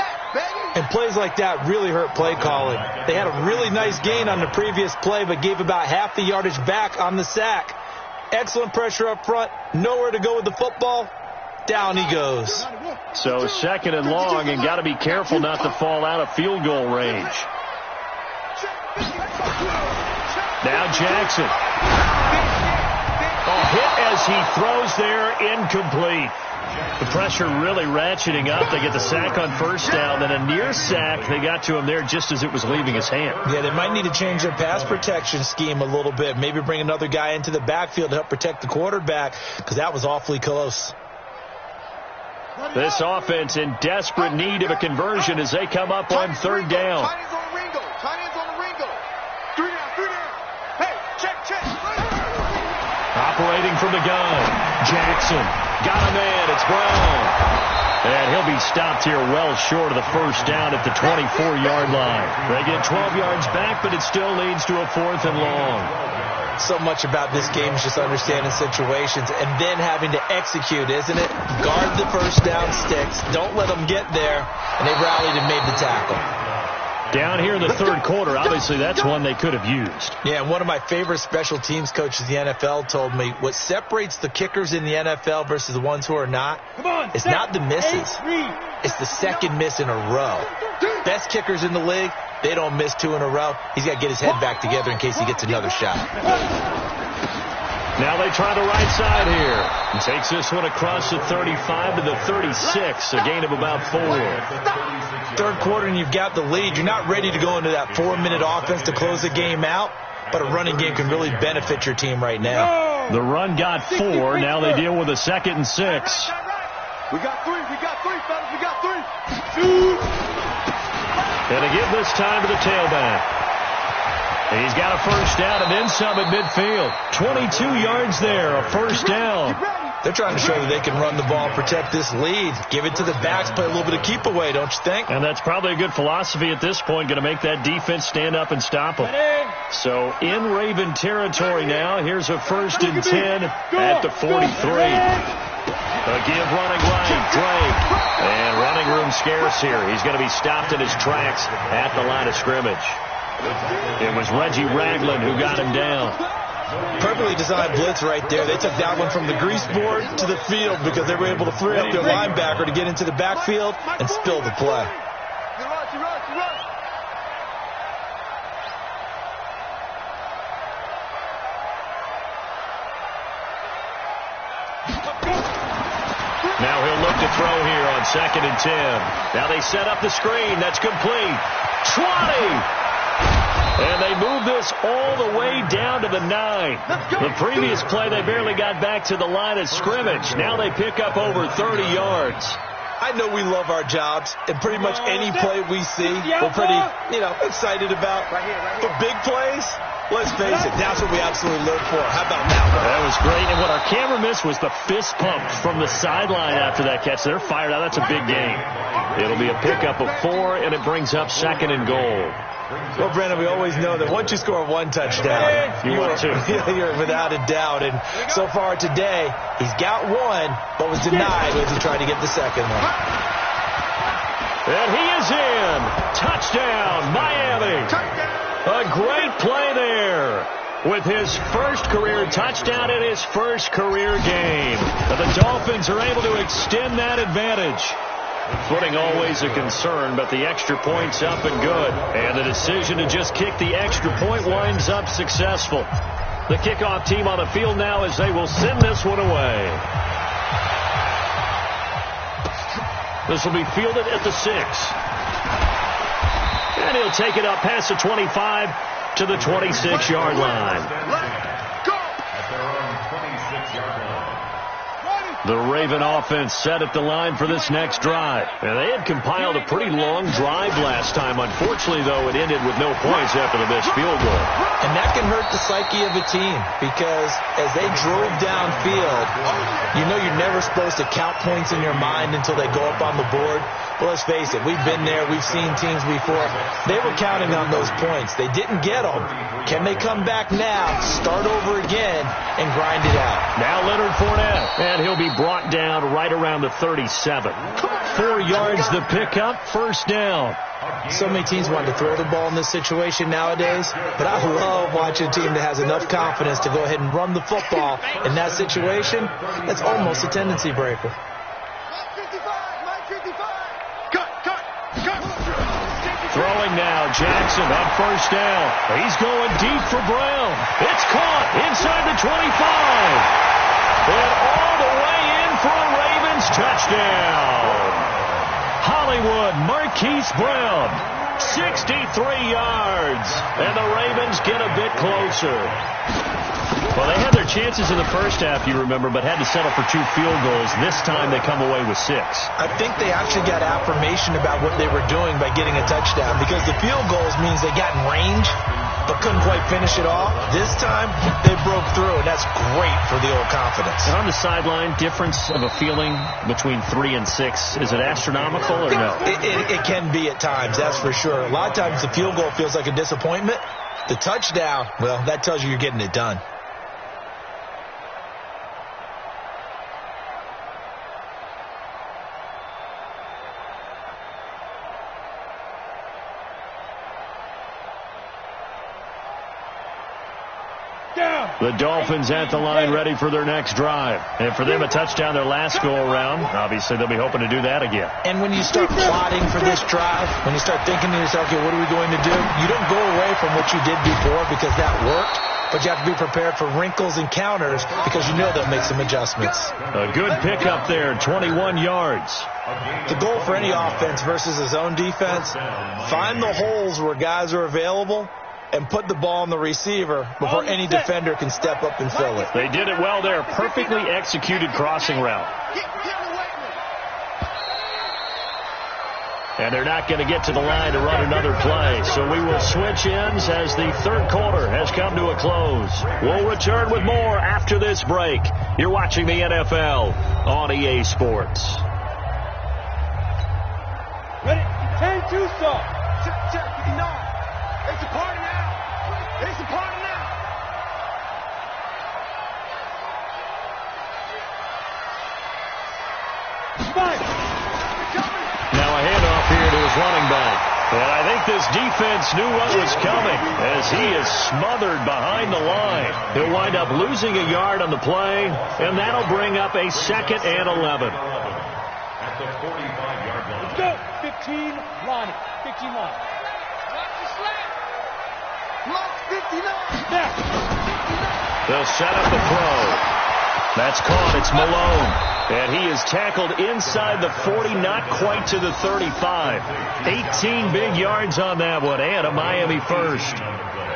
And plays like that really hurt play calling. They had a really nice gain on the previous play, but gave about half the yardage back on the sack. Excellent pressure up front. Nowhere to go with the football. Down he goes. So 2nd and long, and got to be careful not to fall out of field goal range. Now Jackson. A hit as he throws there, incomplete. The pressure really ratcheting up. They get the sack on first down, then a near sack. They got to him there just as it was leaving his hand. Yeah, they might need to change their pass protection scheme a little bit. Maybe bring another guy into the backfield to help protect the quarterback, because that was awfully close. This offense in desperate need of a conversion as they come up on 3rd down. Tight ends on the Ringo. Tight ends on the Ringo. 3 down. Hey, check. Operating from the gun, Jackson got a man. It's Brown. And he'll be stopped here well short of the first down at the 24-yard line. They get 12 yards back, but it still leads to a 4th and long. So much about this game is just understanding situations and then having to execute, isn't it? Guard the first down sticks. Don't let them get there. And they rallied and made the tackle. Down here in the 3rd quarter, obviously that's one they could have used. Yeah, and one of my favorite special teams coaches in the NFL told me what separates the kickers in the NFL versus the ones who are not is not the misses. It's the second miss in a row. Best kickers in the league, they don't miss 2 in a row. He's got to get his head back together in case he gets another shot. Now they try the right side here. And takes this one across the 35 to the 36, a gain of about 4. 3rd quarter and you've got the lead. You're not ready to go into that 4-minute offense to close the game out, but a running game can really benefit your team right now. The run got 4. Now they deal with a 2nd and 6. We got 3, fellas. We got 3. And to give this time to the tailback. He's got a first down and then some at midfield. 22 yards there, a first down. They're trying to show that they can run the ball, protect this lead. Give it to the backs, play a little bit of keep away, don't you think? And that's probably a good philosophy at this point, going to make that defense stand up and stop them. So in Raven territory now, here's a 1st and 10 at the 43. A give running right, Drake. And running room scarce here. He's going to be stopped in his tracks at the line of scrimmage. It was Reggie Ragland who got him down. Perfectly designed blitz right there. They took that one from the grease board to the field because they were able to free up their linebacker to get into the backfield and spill the play. Now he'll look to throw here on 2nd and 10. Now they set up the screen. That's complete. 20. And they move this all the way down to the 9. The previous play, they barely got back to the line of scrimmage. Now they pick up over 30 yards. I know we love our jobs, and pretty much any play we see, we're pretty, excited about. But big plays, let's face it, that's what we absolutely live for. How about that one? That was great. And what our camera missed was the fist pump from the sideline after that catch. They're fired out. That's a big game. It'll be a pickup of 4, and it brings up 2nd and goal. Well, Brandon, we always know that once you score 1 touchdown, you're without a doubt. And so far today, he's got 1, but was denied as he tried to get the 2nd one. And he is in. Touchdown, Miami. A great play there with his first career touchdown in his first career game. The Dolphins are able to extend that advantage. Footing always a concern, but the extra point's up and good. And the decision to just kick the extra point winds up successful. The kickoff team on the field now as they will send this one away. This will be fielded at the 6. And he'll take it up past the 25 to the 26-yard line. At their own 26-yard line. The Raven offense set at the line for this next drive. And they had compiled a pretty long drive last time. Unfortunately, though, it ended with no points after the missed field goal. And that can hurt the psyche of a team because as they drove downfield, you're never supposed to count points in your mind until they go up on the board. Well, let's face it, we've been there. We've seen teams before. They were counting on those points. They didn't get them. Can they come back now, start over again, and grind it out? Now Leonard Fournette, and he'll be brought down right around the 37. 4 yards the pickup, first down. So many teams want to throw the ball in this situation nowadays, but I love watching a team that has enough confidence to go ahead and run the football in that situation. That's almost a tendency breaker. Throwing now, Jackson on first down. He's going deep for Brown. It's caught inside the 25. And all the way in for a Ravens touchdown. Hollywood Marquise Brown, 63 yards. And the Ravens get a bit closer. Well, they had their chances in the first half, you remember, but had to settle for 2 field goals. This time they come away with 6. I think they actually got affirmation about what they were doing by getting a touchdown because the field goals means they got in range but couldn't quite finish it off. This time they broke through, and that's great for the old confidence. And on the sideline, difference of a feeling between 3 and 6, is it astronomical or no? It can be at times, that's for sure. A lot of times the field goal feels like a disappointment. The touchdown, well, that tells you you're getting it done. The Dolphins at the line ready for their next drive. And for them, a touchdown their last go-around. Obviously, they'll be hoping to do that again. And when you start plotting for this drive, when you start thinking to yourself, okay, what are we going to do? You don't go away from what you did before because that worked. But you have to be prepared for wrinkles and counters because you know they'll make some adjustments. A good pickup there, 21 yards. The goal for any offense versus a zone defense, find the holes where guys are available and put the ball on the receiver before any defender can step up and fill it. They did it well there. Perfectly executed crossing route. And they're not going to get to the line to run another play. So we will switch ends as the third quarter has come to a close. We'll return with more after this break. You're watching the NFL on EA Sports. Ready? 10 Tucson. Check 59. It's a party now. It's a party now. Spike. Now a handoff here to his running back. And I think this defense knew what was coming as he is smothered behind the line. He'll wind up losing a yard on the play, and that'll bring up a 2nd and 11. At the 45-yard line. Let's go. 15 line. 15 line. Watch the slap. Block 59. Now. They'll set up the throw. That's caught. It's Malone. And he is tackled inside the 40, not quite to the 35. 18 big yards on that one, and a Miami first.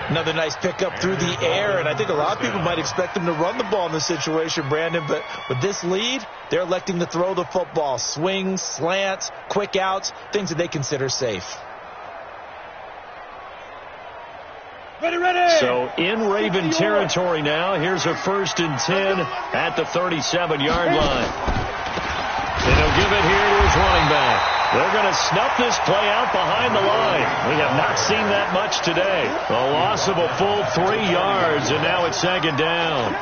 Another nice pickup through the air, and I think a lot of people might expect them to run the ball in this situation, Brandon, but with this lead, they're electing to throw the football. Swings, slants, quick outs, things that they consider safe. Ready. So in Raven territory now. Here's a 1st and 10 at the 37-yard line. And he'll give it here to his running back. They're going to snuff this play out behind the line. We have not seen that much today. A loss of a full 3 yards, and now it's 2nd down.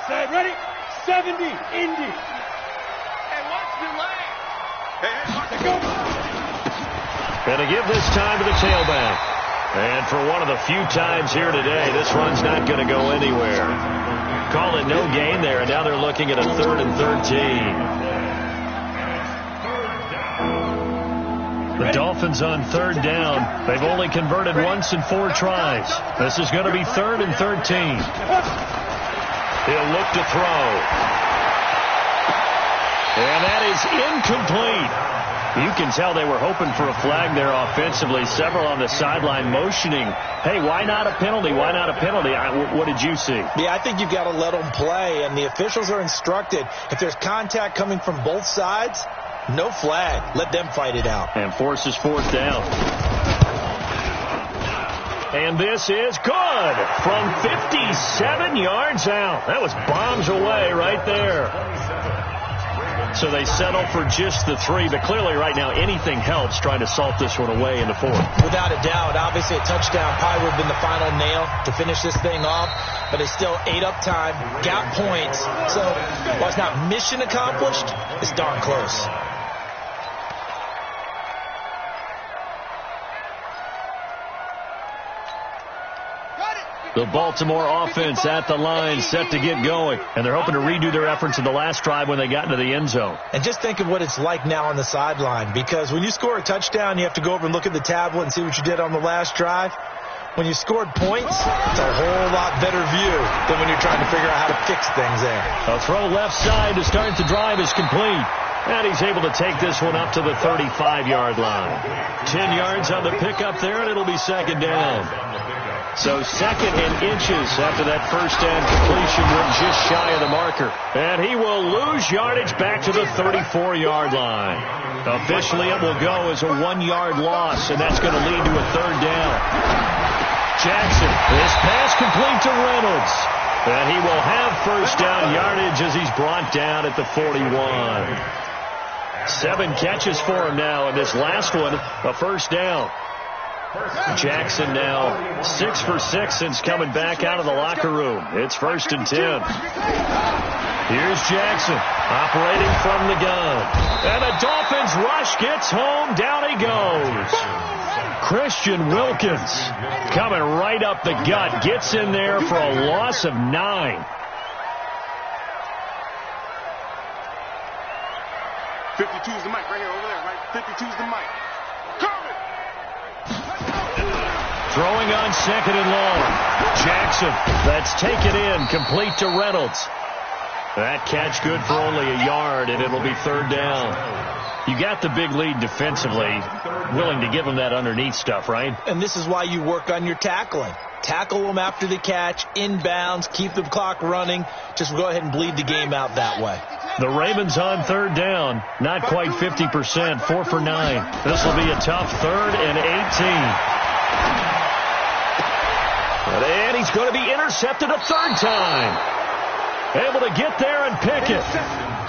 Set, ready. 70, Indy. Hey, watch the line. Let's go. And to give this time to the tailback. And for one of the few times here today, this run's not going to go anywhere. Call it no gain there, and now they're looking at a 3rd and 13. The Dolphins on 3rd down. They've only converted once in 4 tries. This is going to be 3rd and 13. He'll look to throw. And that is incomplete. You can tell they were hoping for a flag there offensively. Several on the sideline motioning, hey, why not a penalty? Why not a penalty? What did you see? Yeah, I think you've got to let them play, and the officials are instructed. If there's contact coming from both sides, no flag. Let them fight it out. And forces 4th down. And this is good from 57 yards out. That was bombs away right there. So they settle for just the 3, but clearly right now anything helps trying to salt this one away in the 4th. Without a doubt, obviously a touchdown probably would have been the final nail to finish this thing off, but it's still 8 up time, got points, so while it's not mission accomplished, it's darn close. The Baltimore offense at the line, set to get going. And they're hoping to redo their efforts in the last drive when they got into the end zone. And just think of what it's like now on the sideline, because when you score a touchdown, you have to go over and look at the tablet and see what you did on the last drive. When you scored points, it's a whole lot better view than when you're trying to figure out how to fix things there. A throw left side to start the drive is complete. And he's able to take this one up to the 35-yard line. 10 yards on the pickup there, and it'll be 2nd down. So 2nd and inches after that first down completion went just shy of the marker. And he will lose yardage back to the 34-yard line. Officially, it will go as a 1-yard loss, and that's going to lead to a 3rd down. Jackson, this pass complete to Reynolds. And he will have 1st down yardage as he's brought down at the 41. 7 catches for him now, and this last one, a 1st down. Jackson now 6 for 6 since coming back out of the locker room. It's 1st and 10. Here's Jackson operating from the gun. And the Dolphins rush gets home. Down he goes. Christian Wilkins coming right up the gut. Gets in there for a loss of 9. 52's the mic right here over there, right? 52's the mic. Coming! Throwing on 2nd and long. Jackson, that's taken in, complete to Reynolds. That catch good for only a yard, and it'll be 3rd down. You got the big lead defensively, willing to give them that underneath stuff, right? And this is why you work on your tackling. Tackle them after the catch, inbounds, keep the clock running. Just go ahead and bleed the game out that way. The Ravens on 3rd down, not quite 50%, 4 for 9. This will be a tough 3rd and 18. And he's going to be intercepted a 3rd time. Able to get there and pick it.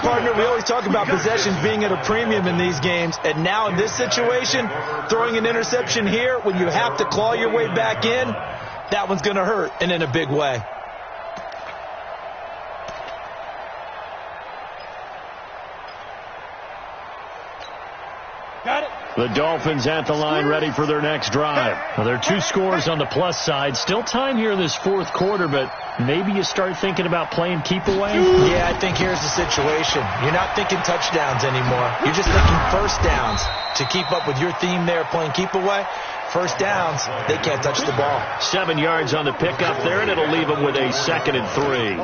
Partner, we always talk about possessions being at a premium in these games. And now in this situation, throwing an interception here when you have to claw your way back in, that one's going to hurt, and in a big way. The Dolphins at the line ready for their next drive. Well, there are 2 scores on the plus side. Still time here in this 4th quarter, but maybe you start thinking about playing keep away? Yeah, I think here's the situation. You're not thinking touchdowns anymore. You're just thinking first downs. To keep up with your theme there, playing keep away, first downs, they can't touch the ball. 7 yards on the pickup there, and it'll leave them with a 2nd and 3.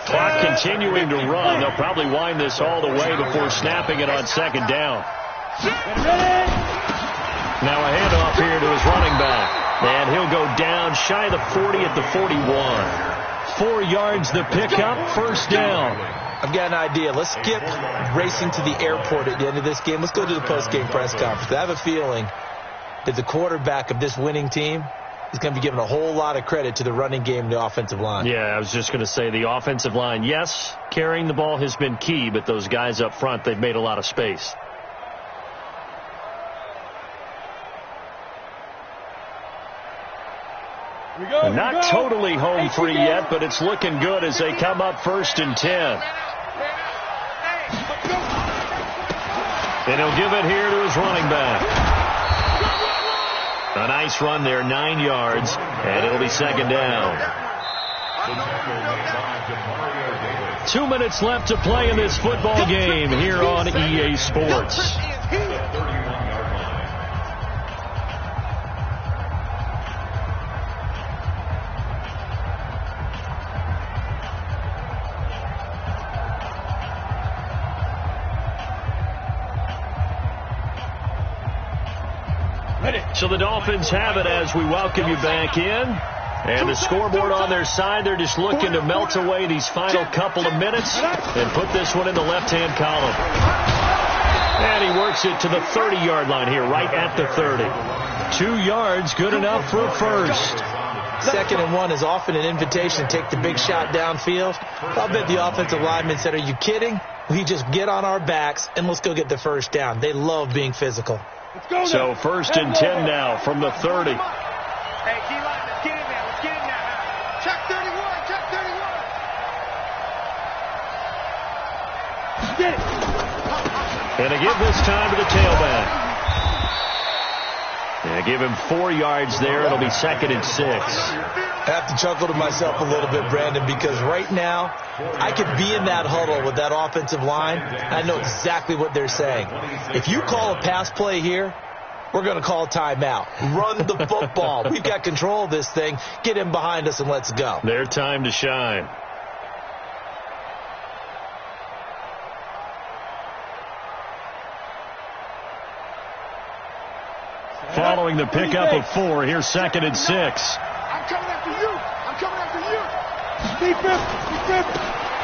Clock continuing to run. They'll probably wind this all the way before snapping it on 2nd down. Now a handoff here to his running back. And he'll go down shy of the 40 at the 41. 4 yards the pickup, first down. I've got an idea. Let's skip racing to the airport at the end of this game. Let's go to the post-game press conference. I have a feeling that the quarterback of this winning team is going to be given a whole lot of credit to the running game and the offensive line. Yeah, I was just going to say the offensive line, yes, carrying the ball has been key, but those guys up front, they've made a lot of space. Not totally home free yet, but it's looking good as they come up 1st and 10. And he'll give it here to his running back. A nice run there, 9 yards, and it'll be 2nd down. 2 minutes left to play in this football game here on EA Sports. So the Dolphins have it as we welcome you back in. And the scoreboard on their side, they're just looking to melt away these final couple of minutes and put this one in the left-hand column. And he works it to the 30-yard line here, right at the 30. 2 yards, good enough for a first. 2nd and 1 is often an invitation to take the big shot downfield. I'll bet the offensive lineman said, are you kidding? We just get on our backs and let's go get the first down. They love being physical. So 1st and 10 now from the 30. Hey, D-line, let's get in there. Let's get in there. Check 31. Check 31. Get it. And to give this time to the tailback. And give him 4 yards there. It'll be 2nd and 6. I have to chuckle to myself a little bit, Brandon, because right now I could be in that huddle with that offensive line. I know exactly what they're saying. If you call a pass play here, we're going to call a timeout. Run the football. We've got control of this thing. Get in behind us and let's go. Their time to shine. Following the pickup of 4, here's 2nd and 6. I'm coming after you. I'm coming after you. Defense.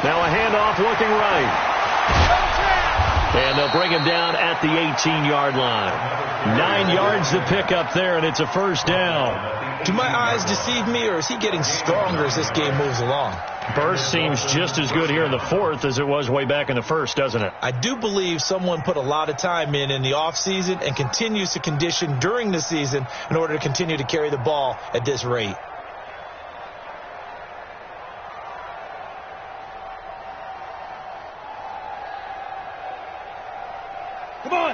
Now a handoff looking right. And they'll bring him down at the 18-yard line. 9 yards to pick up there, and it's a first down. Do my eyes deceive me, or is he getting stronger as this game moves along? Burst seems just as good here in the 4th as it was way back in the 1st, doesn't it? I do believe someone put a lot of time in the offseason and continues to condition during the season in order to continue to carry the ball at this rate.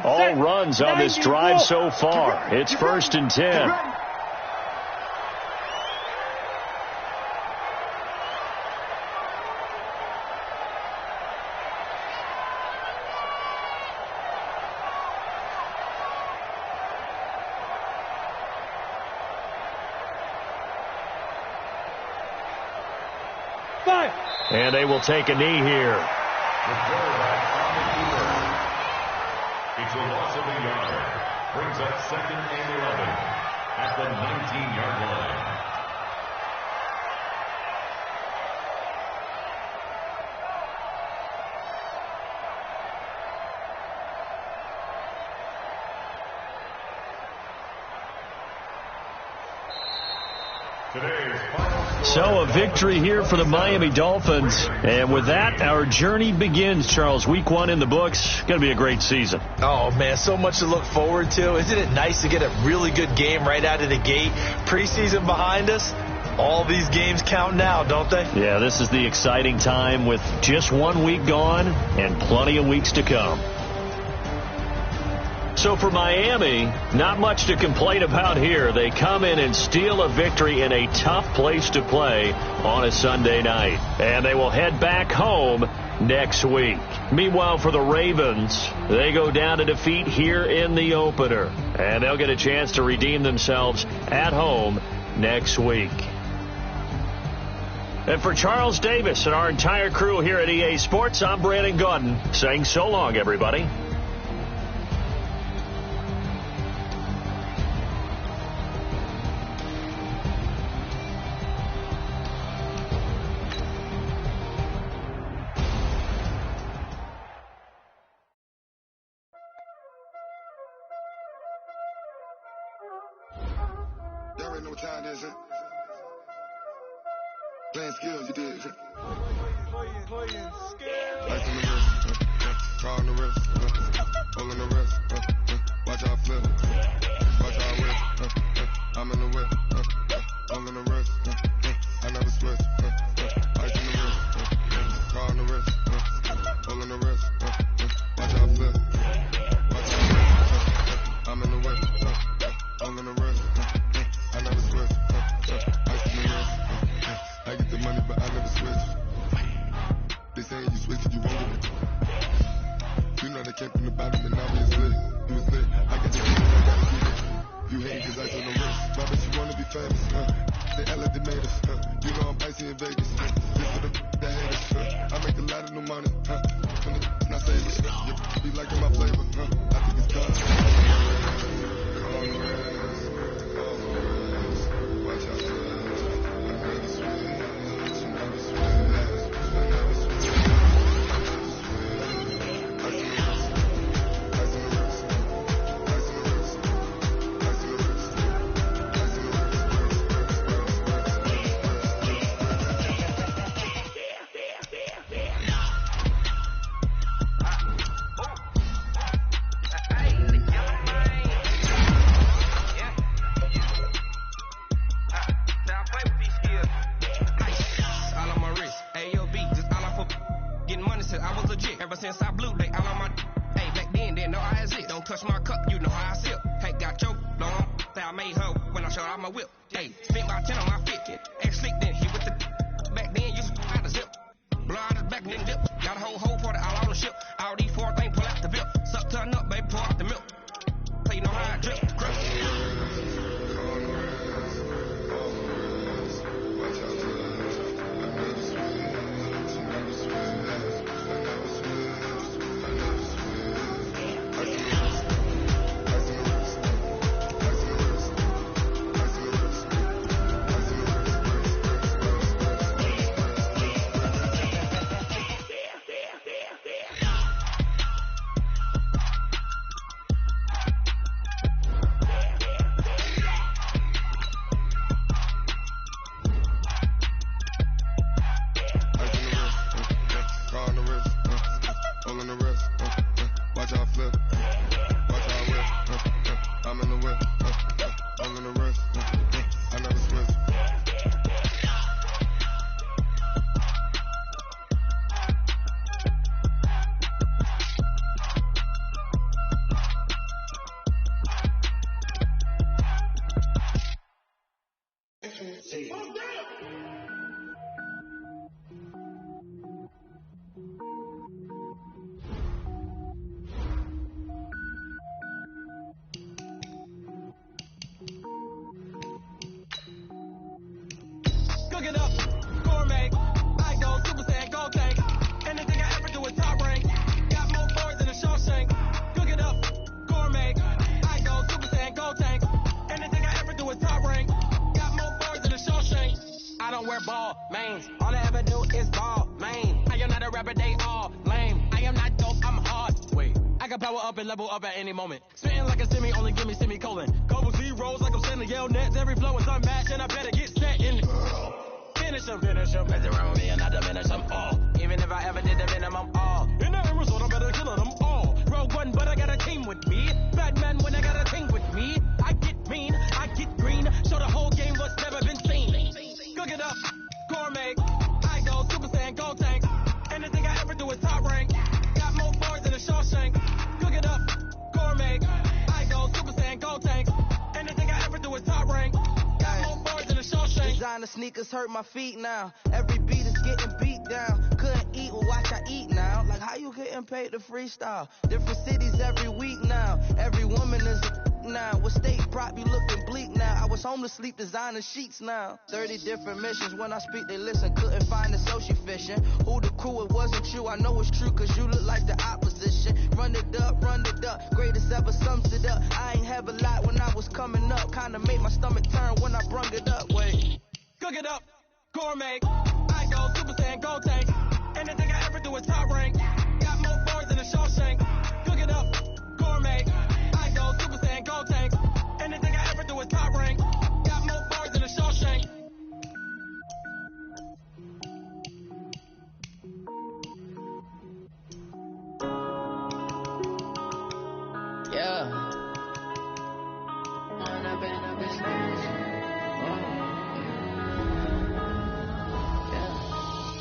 All runs on this drive so far. It's 1st and 10. And they will take a knee here. It's a loss of a yard. Brings up 2nd and 11 at the 19-yard line. So a victory here for the Miami Dolphins. And with that, our journey begins, Charles. Week 1 in the books. Going to be a great season. Oh, man, so much to look forward to. Isn't it nice to get a really good game right out of the gate? Preseason behind us. All these games count now, don't they? Yeah, this is the exciting time with just 1 week gone and plenty of weeks to come. So for Miami, not much to complain about here. They come in and steal a victory in a tough place to play on a Sunday night. And they will head back home next week. Meanwhile, for the Ravens, they go down to defeat here in the opener. And they'll get a chance to redeem themselves at home next week. And for Charles Davis and our entire crew here at EA Sports, I'm Brandon Gaudin saying so long, everybody. Y'all already know what time it is, huh? Playing skills, you did. Ice on the wrist, car on the wrist, hole in the wrist, watch out flip, watch out whip, I'm in the whip, hole in the wrist, I never switch, ice on the wrist, car on the wrist, hole in the wrist, watch out flip, watch out whip, I'm in the whip, hole in the wrist, I never switch, ice on the wrist, I get the money but I never switch. They saying you switch it, you won't get it. You know they came from the bottom and now we is lit. You was lit, I got the money, I gotta get it. You hate cause ice on the wrist, why bet you wanna be famous, They act like they made us, You know I'm icy in Vegas, This for the that haters, I make a lot of new money, When the not say this, you be liking my flavor, I think it's done. Watch out, I never switch. Level up at any moment. Spitting like a semi, only give me semicolon. Couple zeros like I'm sending yell nets. Every flow is unmatched, and I better get set in. Finish them. Mess around with me and I diminish them all. Even if I ever did the minimum all. In the end result, I'm better killing them all. Rogue one, but I got a team with me. Bad man when I got a team with me. I get mean, I get green. Show the whole game what's never been seen. Cook it up, gourmet. I go Super Saiyan, Gold Tank. Anything I ever do is top rank. Got more bars than a Shawshank. Cook it up, gourmet. designer sneakers hurt my feet now. Every beat is getting beat down. Couldn't eat, well watch I eat now. Like how you getting paid to freestyle? Different cities every week now. Every woman is a now. With state prop, you looking bleak now. I was homeless, sleep designing sheets now. 30 different missions. When I speak, they listen. Couldn't find the social fishing. Who the crew? It wasn't you. I know it's true, cause you look like the opposition. Run it up. Greatest ever sums it up. I ain't have a lot when I was coming up. Kinda made my stomach turn when I brung it up. Wait. Cook it up, gourmet. I go Super Saiyan, gold tank. Anything I ever do is top rank. Got more bars than a Shawshank. Cook it up, gourmet. I go Super Saiyan, gold tank. Anything I ever do is top rank. Got more bars than a Shawshank. Yeah.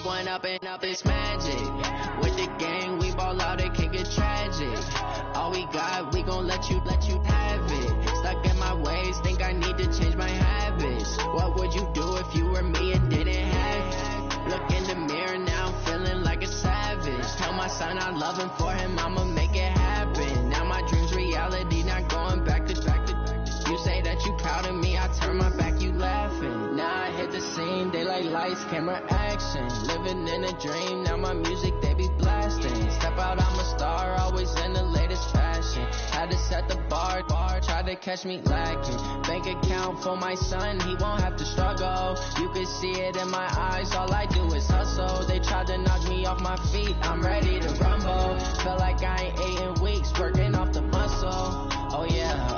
One up and up is magic. With the gang, we ball out, it can get tragic. All we got, we gon' let you have it. Stuck in my ways, think I need to change my habits. What would you do if you were me and didn't have it? Look in the mirror now, I'm feeling like a savage. Tell my son I love him, for him I'ma make it happen. Now my dream's reality, not going back to. You say that you proud of me, I turn my back, you laughing. Now I hit the scene, they like lights, camera, action. Living in a dream, now my music they be blasting. Step out, I'm a star, always in the latest fashion. Had to set the bar, try to catch me lacking. Bank account for my son, he won't have to struggle. You can see it in my eyes, all I do is hustle. They tried to knock me off my feet, I'm ready to rumble. Feel like I ain't ate in weeks, working off the muscle. Oh yeah,